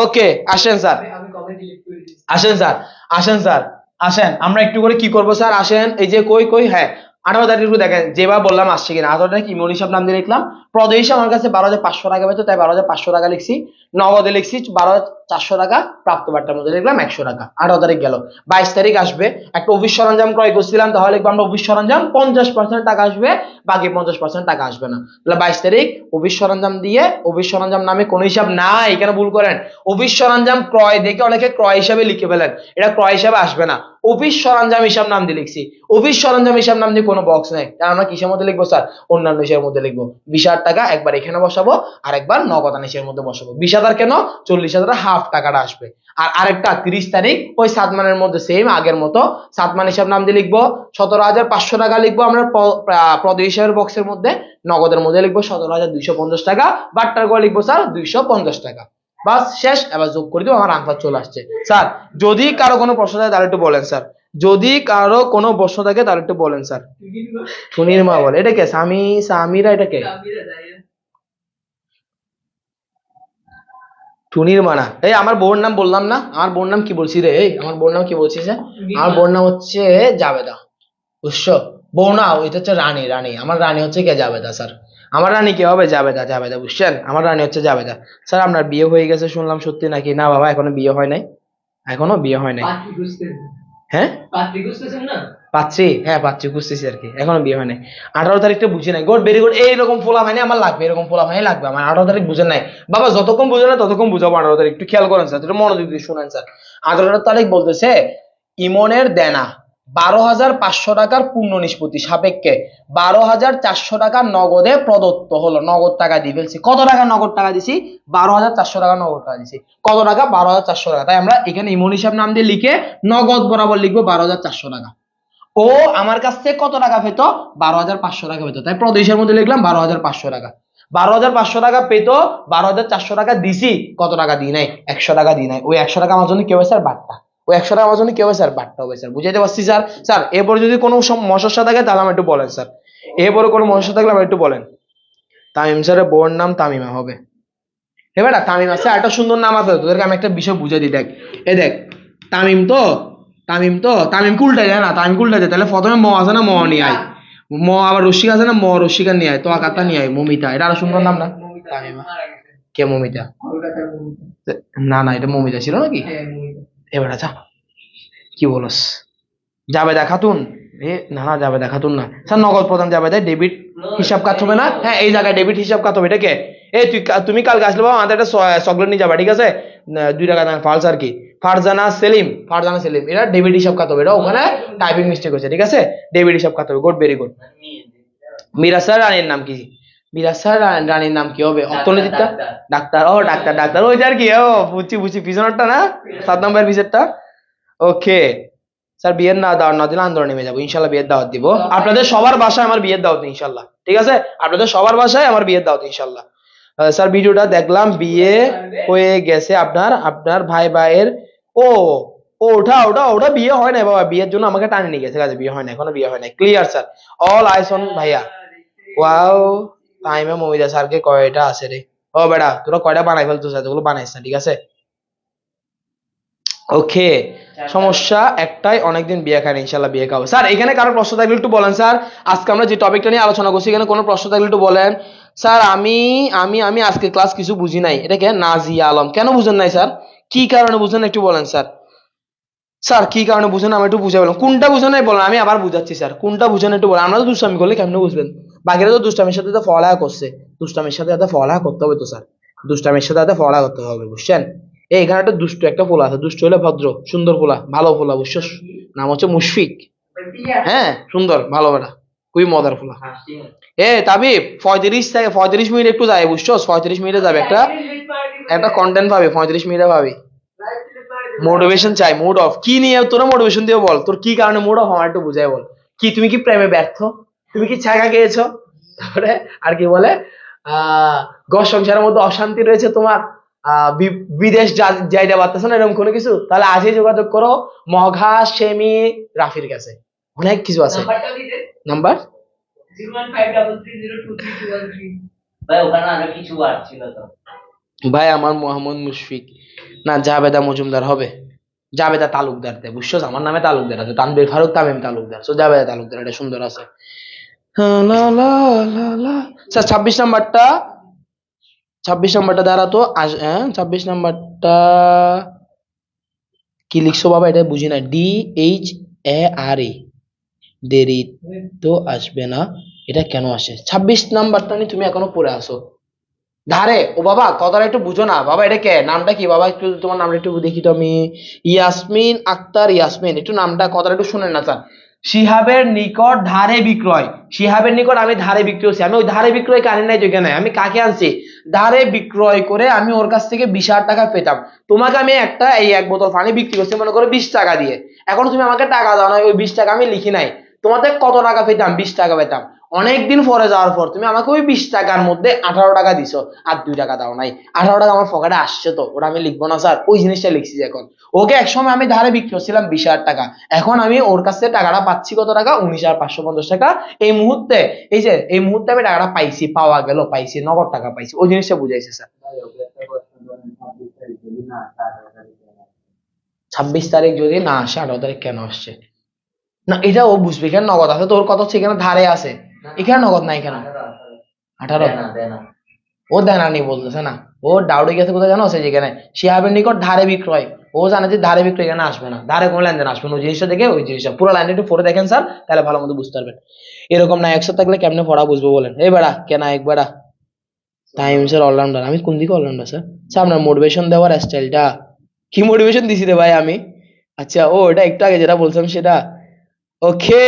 ওকে আসেন স্যার, আমি কমেন্ট ডিলিট করে দিয়েছি। আসেন স্যার, আসেন স্যার, আসেন। আমরা একটু করে কি করবো স্যার? আসেন, এই যে কই হ্যাঁ 18 তারিখ একটু দেখেন যেভাবে বললাম আসছে কিনা। 18 তারিখ ইমন হিসাব নাম দিয়ে লিখলাম। প্রদেয় হিসাব আমার কাছে 12,500 টাকা পেতো, তাই 12,500 টাকা লিখছি। নগদে লিখছি 12,400 টাকা, প্রাপ্ত বার্তার মধ্যে লিখলাম 100 টাকা। 18 তারিখ গেল। 22 তারিখ আসবে, একটা অফিস সরঞ্জাম ক্রয় করছিলাম, তাহলে লিখবো আমরা অফিস সরঞ্জাম 50% টাকা আসবে, বাকি 50% টাকা আসবে না। তাহলে 22 তারিখ অফিস সরঞ্জাম দিয়ে, অফিস সরঞ্জাম নামে কোনো হিসাব নাই, এখানে ভুল করেন। অফিস সরঞ্জাম ক্রয় দেখে অনেকে ক্রয় হিসাবে লিখে ফেলেন, এটা ক্রয় হিসাবে আসবে না। অফিস সরঞ্জাম হিসাব নাম দিয়ে লিখছি। অফিস সরঞ্জাম হিসাব নাম দিয়ে কোনো বক্স নেই, তাহলে আমরা কিসের মধ্যে লিখবো স্যার? অন্যান্য হিসাবের মধ্যে লিখবো। 20,000 টাকা একবার এখানে বসাবো, আর একবার নগদান হিসাবের মধ্যে বসাবো। 20,000 কেন? 40,000 হাফ টাকাটা আসবে। আর আরেকটা 30 তারিখ ওই সাতমানের মধ্যে সেম আগের মতো সাতমান হিসাব নাম দিয়ে লিখবো। 17,500 টাকা লিখবো আমরা প্রদেয় হিসাবের বক্সের মধ্যে। নগদের মধ্যে লিখবো 17,250 টাকা। বাট্টার করে লিখবো স্যার 250 টাকা। বাস শেষ। এবার যোগ করে দিব, আমার আনসার চলে আসছে। স্যার যদি কারো কোনো প্রশ্ন থাকে তাহলে একটু বলেন স্যার, যদি কারো কোনো প্রশ্ন থাকে তাহলে একটু বলেন স্যার। টুনির মা বলে, এটা কে? সামিরা, এটা কে? টুনির মা না? এই আমার বোন নাম বললাম না? আমার বোন নাম কি বলছি রে? এই আমার বোন নাম কি বলছিস? আমার বোন নাম হচ্ছে জাবেদা, বুঝছো? বউ না, এটা হচ্ছে রানী। আমার রানী হচ্ছে কে? জাবেদা স্যার। আমার রানী কে হবে? জাবেদা, বুঝছেন? আমার রানী হচ্ছে জাবেদা। স্যার আপনার বিয়ে হয়ে গেছে শুনলাম, সত্যি নাকি? না বাবা, এখনো বিয়ে হয় নাই, এখনো বিয়ে হয় নাই। পাত্রী খুঁজতেছেন? হ্যাঁ পাত্রী খুঁজতেছেন না? পাচ্ছি, হ্যাঁ পাচ্ছি, খুঁজতেছি আর কি, এখনো বিয়ে হয় নাই। 18 তারিখটা বুঝি নাই। Good, very good. এইরকম ফোলা মানে আমার লাগবে, এরকম ফোলা মানে লাগবে আমার। 18 তারিখ বুঝেন নাই বাবা, যতক্ষণ বুঝে না ততক্ষণ বুঝাবো। 18 তারিখ একটু খেয়াল করেন স্যার, একটু মনোযোগ দিয়ে শুনেন স্যার। 18 তারিখ বলতেছে ইমনের দেনা 12,500 টাকার পূর্ণ নিষ্পত্তি সাপেক্ষে 12,400 টাকা নগদে প্রদত্ত হলো। নগদ টাকা দিয়ে ফেলছি। কত টাকা নগদ টাকা দিছি? 12,400 টাকা নগদ টাকা দিছি। কত টাকা? 12,400 টাকা। তাই আমরা এখানে ইমন হিসাব নাম দিয়ে লিখে নগদ বরাবর লিখবো 12,400 টাকা। ও আমার কাছ থেকে কত টাকা পেত? 12,500 টাকা পেত, তাই প্রদেশের মধ্যে লিখলাম 12,500 টাকা। 12,500 টাকা পেত, 12,400 টাকা দিছি। কত টাকা দিই নাই? 100 টাকা দিই নাই। ওই 100 টাকা আমার জন্য কি হবে স্যার? বাট্টা। ওই 100 টাকা আমার জন্য কি হবে স্যার? বাট্টা হবে স্যার। বুঝাইতে পারছি স্যার? স্যার এরপরে যদি কোনো সমস্যা থাকে তাহলে আমার একটু বলেন স্যার। এরপরে কোনো সমস্যা থাকলে আমার একটু বলেন। তামিম স্যারের বউর নাম তামিমা হবে। এবার তামিমা স্যার একটা সুন্দর নাম আছে, তোদেরকে আমি একটা বিষয় বুঝাই দিই। দেখ এই দেখ, তামিম তো তামিম উল্টাই যায় না, তামিম উল্টাই যায়। তাহলে প্রথমে ম আছে না, ম নিয়ে আয়। ম আবার রসিক আছে না, ম রসিকা নিয়ে আয়। তো আকারটা নিয়ে আয়। মমিতা, এটা আরো সুন্দর নাম না? তামিমা। কে মমিতা? না না, এটা মমিতা ছিল নাকি? এবার আচ্ছা কি বলস? জাবেদা খাতুন? না না, জাবেদা খাতুন না স্যার। নগদ প্রদান জাবেদা। ডেবিট হিসাব কাট হবে না? হ্যাঁ এই জায়গায় ডেবিট হিসাব কাট হবে। এটা কে? এই তুমি কালকে আসলে বাবা, আমাদের একটা চকলেট নিয়ে যাবা, ঠিক আছে? 2 টাকা দাম ফালস আর কি। ফারজানা সেলিম, এটা ডেবিট হিসাব কাট হবে। এটা ওখানে টাইপিং মিস্টেক হয়েছে, ঠিক আছে? ডেবিট হিসাব কাট হবে। Good, very good. Mira sir রানীর নাম কি? মিরাজ স্যার রানীর নাম কি হবে? ডাক্তার, অর্থনীতিটা ডাক্তার। ডাক্তার। ও ডাক্তার ডাক্তার ওই আর কি, ও বুঝছি বুঝছি, পিছনেরটা না, 7 নম্বরের পিছনেরটা। ওকে স্যার, বিয়ের না দাওয়াত না দিলে আন্দোলন নেমে যাবো ইনশাল্লাহ। বিয়ের দাওয়াত দিব আপনাদের সবার বাসায়, আমার বিয়ের দাওয়াত ইনশাল্লাহ, ঠিক আছে? আপনাদের সবার বাসায় আমার বিয়ের দাওয়াত ইনশাল্লাহ। স্যার ভিডিওটা দেখলাম, বিয়ে হয়ে গেছে আপনার আপনার ভাইয়ের। ও ও ওটা ওটা ওটা বিয়ে হয় না বাবা, বিয়ের জন্য আমাকে টানে নিয়ে গেছে কাজে, বিয়ে হয় না, এখনো বিয়ে হয় না। Clear sir, all ice on ভাইয়া। ওয়াও, টাইমে মমিদা স্যারকে কয়টা আছে রে? ও বেটা তোরা কয়টা বানাই ফেলতো স্যার, ওগুলো বানাইস না, ঠিক আছে? ওকে, সমস্যা একটাই, অনেকদিন বিয়ে খায় না, ইনশাল্লাহ বিয়ে খাবো। স্যার এখানে কারো প্রশ্ন থাকলে একটু বলেন স্যার, আজকে আমরা যে টপিকটা নিয়ে আলোচনা করছি এখানে কোনো প্রশ্ন থাকলে একটু বলেন স্যার। আমি আমি আমি আজকে ক্লাস কিছু বুঝি নাই, এটা কে? নাজিয়া আলম, কেন বুঝেন নাই স্যার? কি কারণে বুঝেন একটু বলেন স্যার। স্যার কি কারণে বুঝেন আমি একটু বুঝে বলেন, কোনটা বুঝেন নাই বলেন, আমি আবার বুঝাচ্ছি স্যার, কোনটা বুঝেন একটু বলেন। আমরা তো দুষ্টামি করলে কেমনে বুঝবেন? বাকিরা তো দুষ্টামির সাথে তো ফলায়া করছে, দুষ্টামির সাথে যাতে ফলায়া করতে হবে তো স্যার, দুষ্টামির সাথে যাতে ফলায়া করতে হবে, বুঝছেন? এই এখানে একটা দুষ্ট একটা ফোলা আছে, দুষ্ট হলে ভদ্র, সুন্দর ফোলা, ভালো ফোলা, বুঝছো? নাম হচ্ছে মুশফিক। হ্যাঁ সুন্দর ভালো বেটা, খুবই মজার ফোলা। এ তাবিব 35 মিনিট একটু যায়, বুঝছো? 35 মিনিটে যাবে, একটা একটা কন্টেন্ট পাবি, 35 মিনিটে পাবি। মোটিভেশন চাই, মুড অফ কি নিয়ে তোরা মোটিভেশন দিয়ে বল, তোর কি কারণে মুড অফ আমার একটু বুঝাই বল। কি তুমি কি প্রেমে ব্যর্থ? তুমি কি ছাগা খেয়েছো? তারপরে আর কি বলে, ঘর সংসারের মধ্যে অশান্তি রয়েছে তোমার, বিদেশ যাইতে পারতেছো না, এরকম কোনো কিছু? তাহলে আজই যোগাযোগ করো মঘা সেমি রাফির কাছে, অনেক কিছু আছে। নাম্বার 01533023213। ভাই ওখানে আরো কিছু বার ছিল তো। ভাই আমার মোহাম্মদ মুশফিক না, জাবেদা মজুমদার হবে, জাবেদা তালুকদার দে, বুঝছো? আমার নামে তালুকদার আছে, তানবীর ফারুক তামিম তালুকদার, সো জাবেদা তালুকদার, এটা সুন্দর আছে। লা লা লা লা। স্যার 26 নাম্বারটা, 26 নাম্বারটা দ্বারা তো 26 নাম্বারটা কি লিখছো বাবা, এটা বুঝি না। DHARE, দেরি তো আসবে না, এটা কেন আসে? 26 নাম্বারটা নিয়ে তুমি এখনো পড়ে আসো ধারে। ও বাবা কথাটা একটু বুঝো না বাবা, এটা কে? নামটা কি বাবা? একটু তোমার নামটা একটু দেখি তো আমি। ইয়াসমিন আক্তার, ইয়াসমিন, একটু নামটা কথাটা একটু শুনেন না স্যার। শিহাবের নিকট ধারে বিক্রয়, শিহাবের নিকট আমি ধারে বিক্রয় করছি, আমি ওই ধারে বিক্রয় আনি নাই তো এখানে, আমি কাকে আনছি? ধারে বিক্রয় করে আমি ওর কাছ থেকে 20,000 টাকা পেতাম। তোমাকে আমি একটা এই 1 বোতল পানি বিক্রি করছি মনে করো 20 টাকা দিয়ে, এখন তুমি আমাকে টাকা দাও না, ওই 20 টাকা আমি লিখি নাই, তোমাদের কত টাকা পেতাম? 20 টাকা পেতাম। অনেকদিন পরে যাওয়ার পর তুমি আমাকে ওই 20 টাকার মধ্যে 18 টাকা দিছো, আর 2 টাকা দাও নাই। 18 টাকা আমার পকেটে আসছে তো, ওটা আমি লিখবো না স্যার, ওই জিনিসটা লিখছি এখন। ওকে একসময় আমি ধারে বিক্রি করছিলাম 20,000 টাকা, এখন আমি ওর কাছ থেকে টাকাটা পাচ্ছি কত টাকা? 19,550 টাকা। এই মুহূর্তে, এই যে এই মুহূর্তে আমি টাকাটা পাইছি, পাওয়া গেল, পাইছি, নগদ টাকা পাইছি, ওই জিনিসটা বুঝাইছে স্যার। 26 তারিখ যদি না আসে, 18 তারিখ কেন আসছে? না এটা ও বুঝবে, এখানে নগদ আছে, তোর কত হচ্ছে এখানে ধারে আছে, এখানে নগদ নাই কেন? 18 ও দেনানি বলতেছে না, ও ডাউটে গেছে কোথায় জানো? সে যেখানে শিহাবের নিকট ধারে বিক্রয়, ও জানে যে ধারে বিক্রয় এখানে আসবে না, ধারে কোনো লেনদেন আসবে না, ওই জিনিসটা দেখে ওই জিনিসটা পুরো লাইনটা একটু পড়ে দেখেন স্যার, তাহলে ভালো মতো বুঝতে পারবেন। এরকম না একসাথে থাকলে কেমনে পড়া বুঝবো বলেন? এই বেড়া কেন একবারা টাইমসের অলরাউন্ডার, আমি কোন দিকে অলরাউন্ডার স্যার? স্যার আপনার মোটিভেশন দেওয়ার স্টাইলটা কি মোটিভেশন দিছি রে ভাই আমি? আচ্ছা ও এটা একটু আগে যেটা বলছিলাম সেটা। ওকে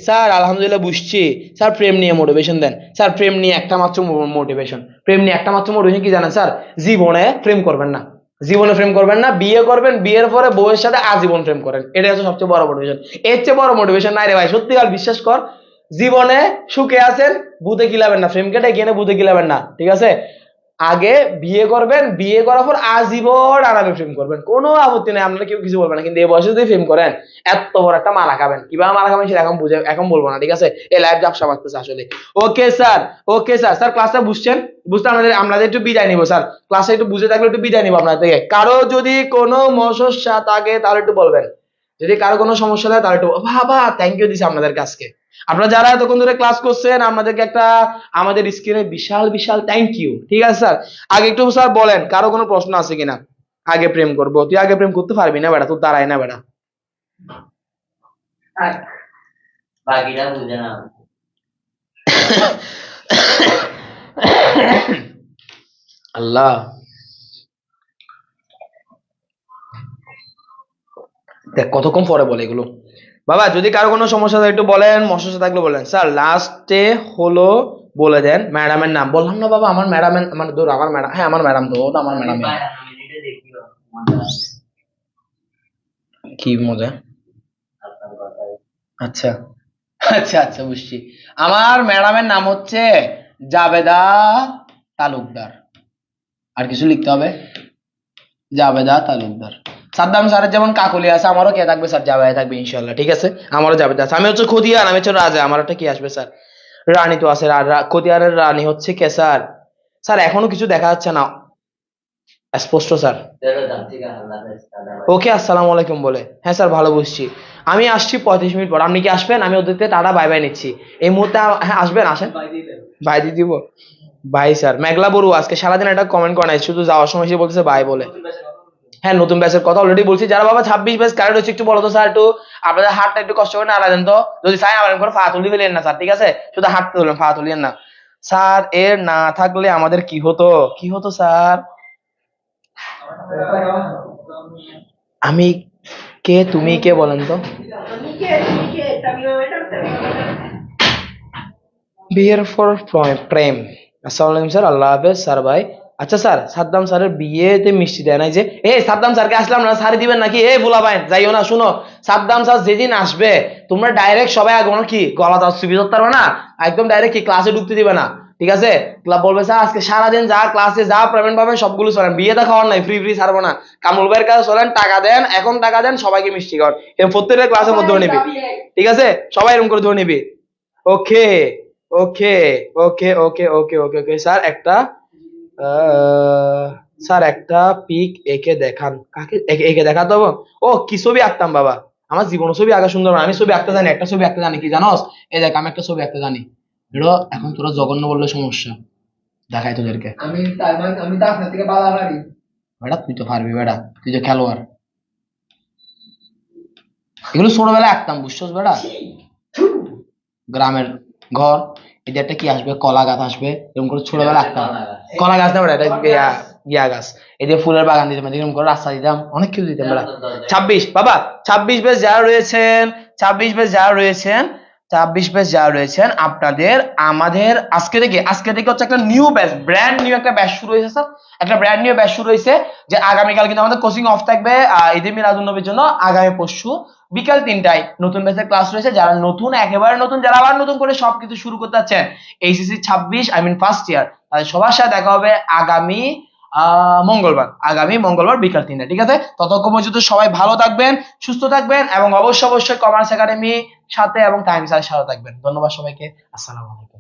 স্যার আলহামদুলিল্লাহ বুঝছি। স্যার প্রেম নিয়ে মোটিভেশন দেন স্যার, প্রেম নিয়ে একটা মাত্র মোটিভেশন, প্রেম নিয়ে একটা মাত্র মোটিভেশন কি জানেন স্যার? জীবনে প্রেম করবেন না, জীবনে প্রেম করবেন না, বিয়ে করবেন, বিয়ের পরে বউয়ের সাথে আজীবন প্রেম করেন, এটা হচ্ছে সবচেয়ে বড় মোটিভেশন। এর চেয়ে বড় মোটিভেশন নাই রে ভাই, সত্যিকার বিশ্বাস কর। জীবনে সুখে আছেন, ভূতে গিলাবেন না, প্রেম কেটে গিয়ে ভূতে গিলাবেন না, ঠিক আছে? আগে বিয়ে করবেন, বিয়ে করার পর আজীবন আরামে প্রেম করবেন, কোনো আপত্তি নেই, আপনারা কেউ কিছু বলবেন না। কিন্তু এই বয়সে যদি প্রেম করেন, এত বড় একটা মারা খাবেন, কিভাবে মারা খাবেন সেটা এখন বুঝে, এখন বলবো না, ঠিক আছে? এই লাইভ ব্যবসা বাড়তেছে আসলে। ওকে স্যার, ওকে স্যার, স্যার ক্লাসটা বুঝছেন? বুঝতে আমাদের একটু বিদায় নিবো স্যার, ক্লাসে একটু বুঝে থাকলে একটু বিদায় নিবো আপনার থেকে। কারো যদি কোনো সমস্যা থাকে তাহলে একটু বলবেন, যদি কারো কোনো সমস্যা থাকে তাহলে একটু বাবা থ্যাংক ইউ দিছি আপনাদের কাছকে। আপনারা যারা এতক্ষণ ধরে ক্লাস করছেন আপনাদেরকে একটা আমাদের স্ক্রিনে বিশাল বিশাল থ্যাংক ইউ, ঠিক আছে স্যার? আগে একটু স্যার বলেন কারো কোনো প্রশ্ন আছে কিনা? আগে প্রেম করবো, তুই আগে প্রেম করতে পারবি না বেটা, তোর দাঁড়ায় না বেটা। বাকিটা বুঝে না। আল্লাহ দেখ কতক্ষণ পরে বলে এগুলো। বাবা যদি কারো কোনো সমস্যা থাকে একটু বলেন, সমস্যা থাকলে বলেন। স্যার লাস্টে হলো বলে দেন ম্যাডামের নাম। বললাম না বাবা আমার ম্যাডামের মানে ধর আমার ম্যাডাম, হ্যাঁ আমার ম্যাডাম তো, ও তো আমার ম্যাডাম। মিনিটে দেখিও মজা আছে কি মজা? আপনার কথায়। আচ্ছা আচ্ছা আচ্ছা বুঝছি। আমার ম্যাডামের নাম হচ্ছে জাবেদা তালুকদার। আর কিছু লিখতে হবে? জাবেদা তালুকদার। সাদ্দাম স্যারের যেমন কাকলি আছে, আমারও কে থাকবে স্যার? জাবেদা থাকবে ইনশাল্লাহ, ঠিক আছে? আমারও জাবেদা আছে। আমি হচ্ছে খতিয়ান, আমি হচ্ছে রাজা, আমার একটা কি আসবে স্যার? রানী তো আছে, খতিয়ানের রানী হচ্ছে কে স্যার? স্যার এখনো কিছু দেখা যাচ্ছে না স্পষ্ট স্যার। চলো যান, ঠিক আছে, আল্লাহ হাফেজ, টাটা, বাই। ওকে আসসালামু আলাইকুম বলে, হ্যাঁ স্যার ভালো বুঝছি। আমি আসছি 35 মিনিট পর, আপনি কি আসবেন? আমি ওদেরকে টাটা বাই বাই নিচ্ছি এই মুহূর্তে। হ্যাঁ আসবেন, আসেন। বাই দিয়ে দিব। By sir. মেঘলা বড়ু আজকে সারাদিন একটা কমেন্ট করে নাই, শুধু যাওয়ার সময় এসে বলতেছে বাই বলে। হ্যাঁ নতুন ব্যাচের কথা অলরেডি বলছি। যারা বাবা 26 ব্যাচ কারেক্ট হচ্ছে একটু বলো তো স্যার, একটু আপনাদের হাতটা একটু কষ্ট করে নাড়া দেন তো। যদি চাই আবার করে ফা তুলি ফেলেন না স্যার, ঠিক আছে? শুধু হাত তুলবেন, ফা তুলিয়েন না স্যার। এর না থাকলে আমাদের কি হতো, কি হতো স্যার? আমি কে, তুমি কে বলেন তো? আমি কে, তুমি কে, তামিমা ম্যাডাম, তামিমা ম্যাডাম। বিয়ের ফর প্রেম। আসসালামু আলাইকুম স্যার, আল্লাহ হাফেজ স্যার ভাই। আচ্ছা স্যার, সাদ্দাম স্যারের বিয়েতে মিষ্টি দেয় নাই যে? সাদ্দাম স্যারকে আসলাম না, স্যার দিবেন নাকি? ভোলা ভাই যাইও না, শুনো সাদ্দাম স্যার যেদিন আসবে তোমরা ডাইরেক্ট সবাই আগে কি গলা দাও সুবি ধরতে পারবে না, একদম ডাইরেক্ট কি ক্লাসে ঢুকতে দিবে না, ঠিক আছে? ক্লাব বলবে স্যার আজকে সারাদিন যা ক্লাসে যা পেমেন্ট পাবেন সবগুলো চলেন, বিয়েটা খাওয়ার নাই, ফ্রি ফ্রি ছাড়বো না। কামরুল ভাইয়ের কাছে চলেন, টাকা দেন, এখন টাকা দেন, সবাইকে মিষ্টি খাওয়ান। এরকম প্রত্যেকটা ক্লাসের মধ্যে ধরে নিবি, ঠিক আছে? সবাই এরকম করে ধরে নিবি। ওকে okay okay okay okay okay okay sir একটা স্যার একটা পিক একে দেখান। কাকে একে দেখাতে হবে? ও কি ছবি আঁকতাম বাবা, আমার জীবন ছবি আঁকা সুন্দর না। আমি ছবি আঁকতে জানি, একটা ছবি আঁকতে জানি, কি জানোস? এই দেখ আমি একটা ছবি আঁকতে জানি। এলো এখন তোরা জঘন্য বললে সমস্যা, দেখাই তোদেরকে। আমি আমি তো আপনার থেকে বালা পারি। বেটা তুই তো পারবি, বেটা তুই তো খেলোয়াড়। এগুলো ছোটবেলায় আঁকতাম বুঝছস বেটা। গ্রামের ঘর, এদের একটা কি আসবে, কলা গাছ আসবে, এরকম করে ছোটবেলা আঁকতাম। কলা গাছ না বেটা, এটা ইয়া গাছ। এদের ফুলের বাগান দিতাম, এরকম করে রাস্তা দিতাম, অনেক কিছু দিতাম বেটা। 26 বাবা, 26 ব্যাচ যারা রয়েছেন, 26 ব্যাচ যারা রয়েছেন, 26 ব্যাচ যারা রয়েছেন আপনাদের আমাদের আজকে থেকে হচ্ছে একটা নিউ ব্যাচ, ব্র্যান্ড নিউ একটা ব্যাচ শুরু হয়েছে স্যার। একটা ব্র্যান্ড নিউ ব্যাচ শুরু হয়েছে যে আগামীকাল কিন্তু আমাদের কোচিং অফ থাকবে ঈদে মিলাদুন্নবীর জন্য। আগামী পরশু বিকাল 3টায় নতুন ব্যাচের ক্লাস রয়েছে। যারা নতুন, একেবারে নতুন, যারা আবার নতুন করে সবকিছু শুরু করতে যাচ্ছেন HSC 26 I mean first year, তাদের সবার সাথে দেখা হবে আগামী মঙ্গলবার বিকাল 3টায়, ঠিক আছে? ততক্ষণ পর্যন্ত সবাই ভালো থাকবেন, সুস্থ থাকবেন এবং অবশ্যই কমার্স একাডেমি সাথে এবং টাইম স্যারের সাথে থাকবেন। ধন্যবাদ সবাইকে, আসসালামু আলাইকুম।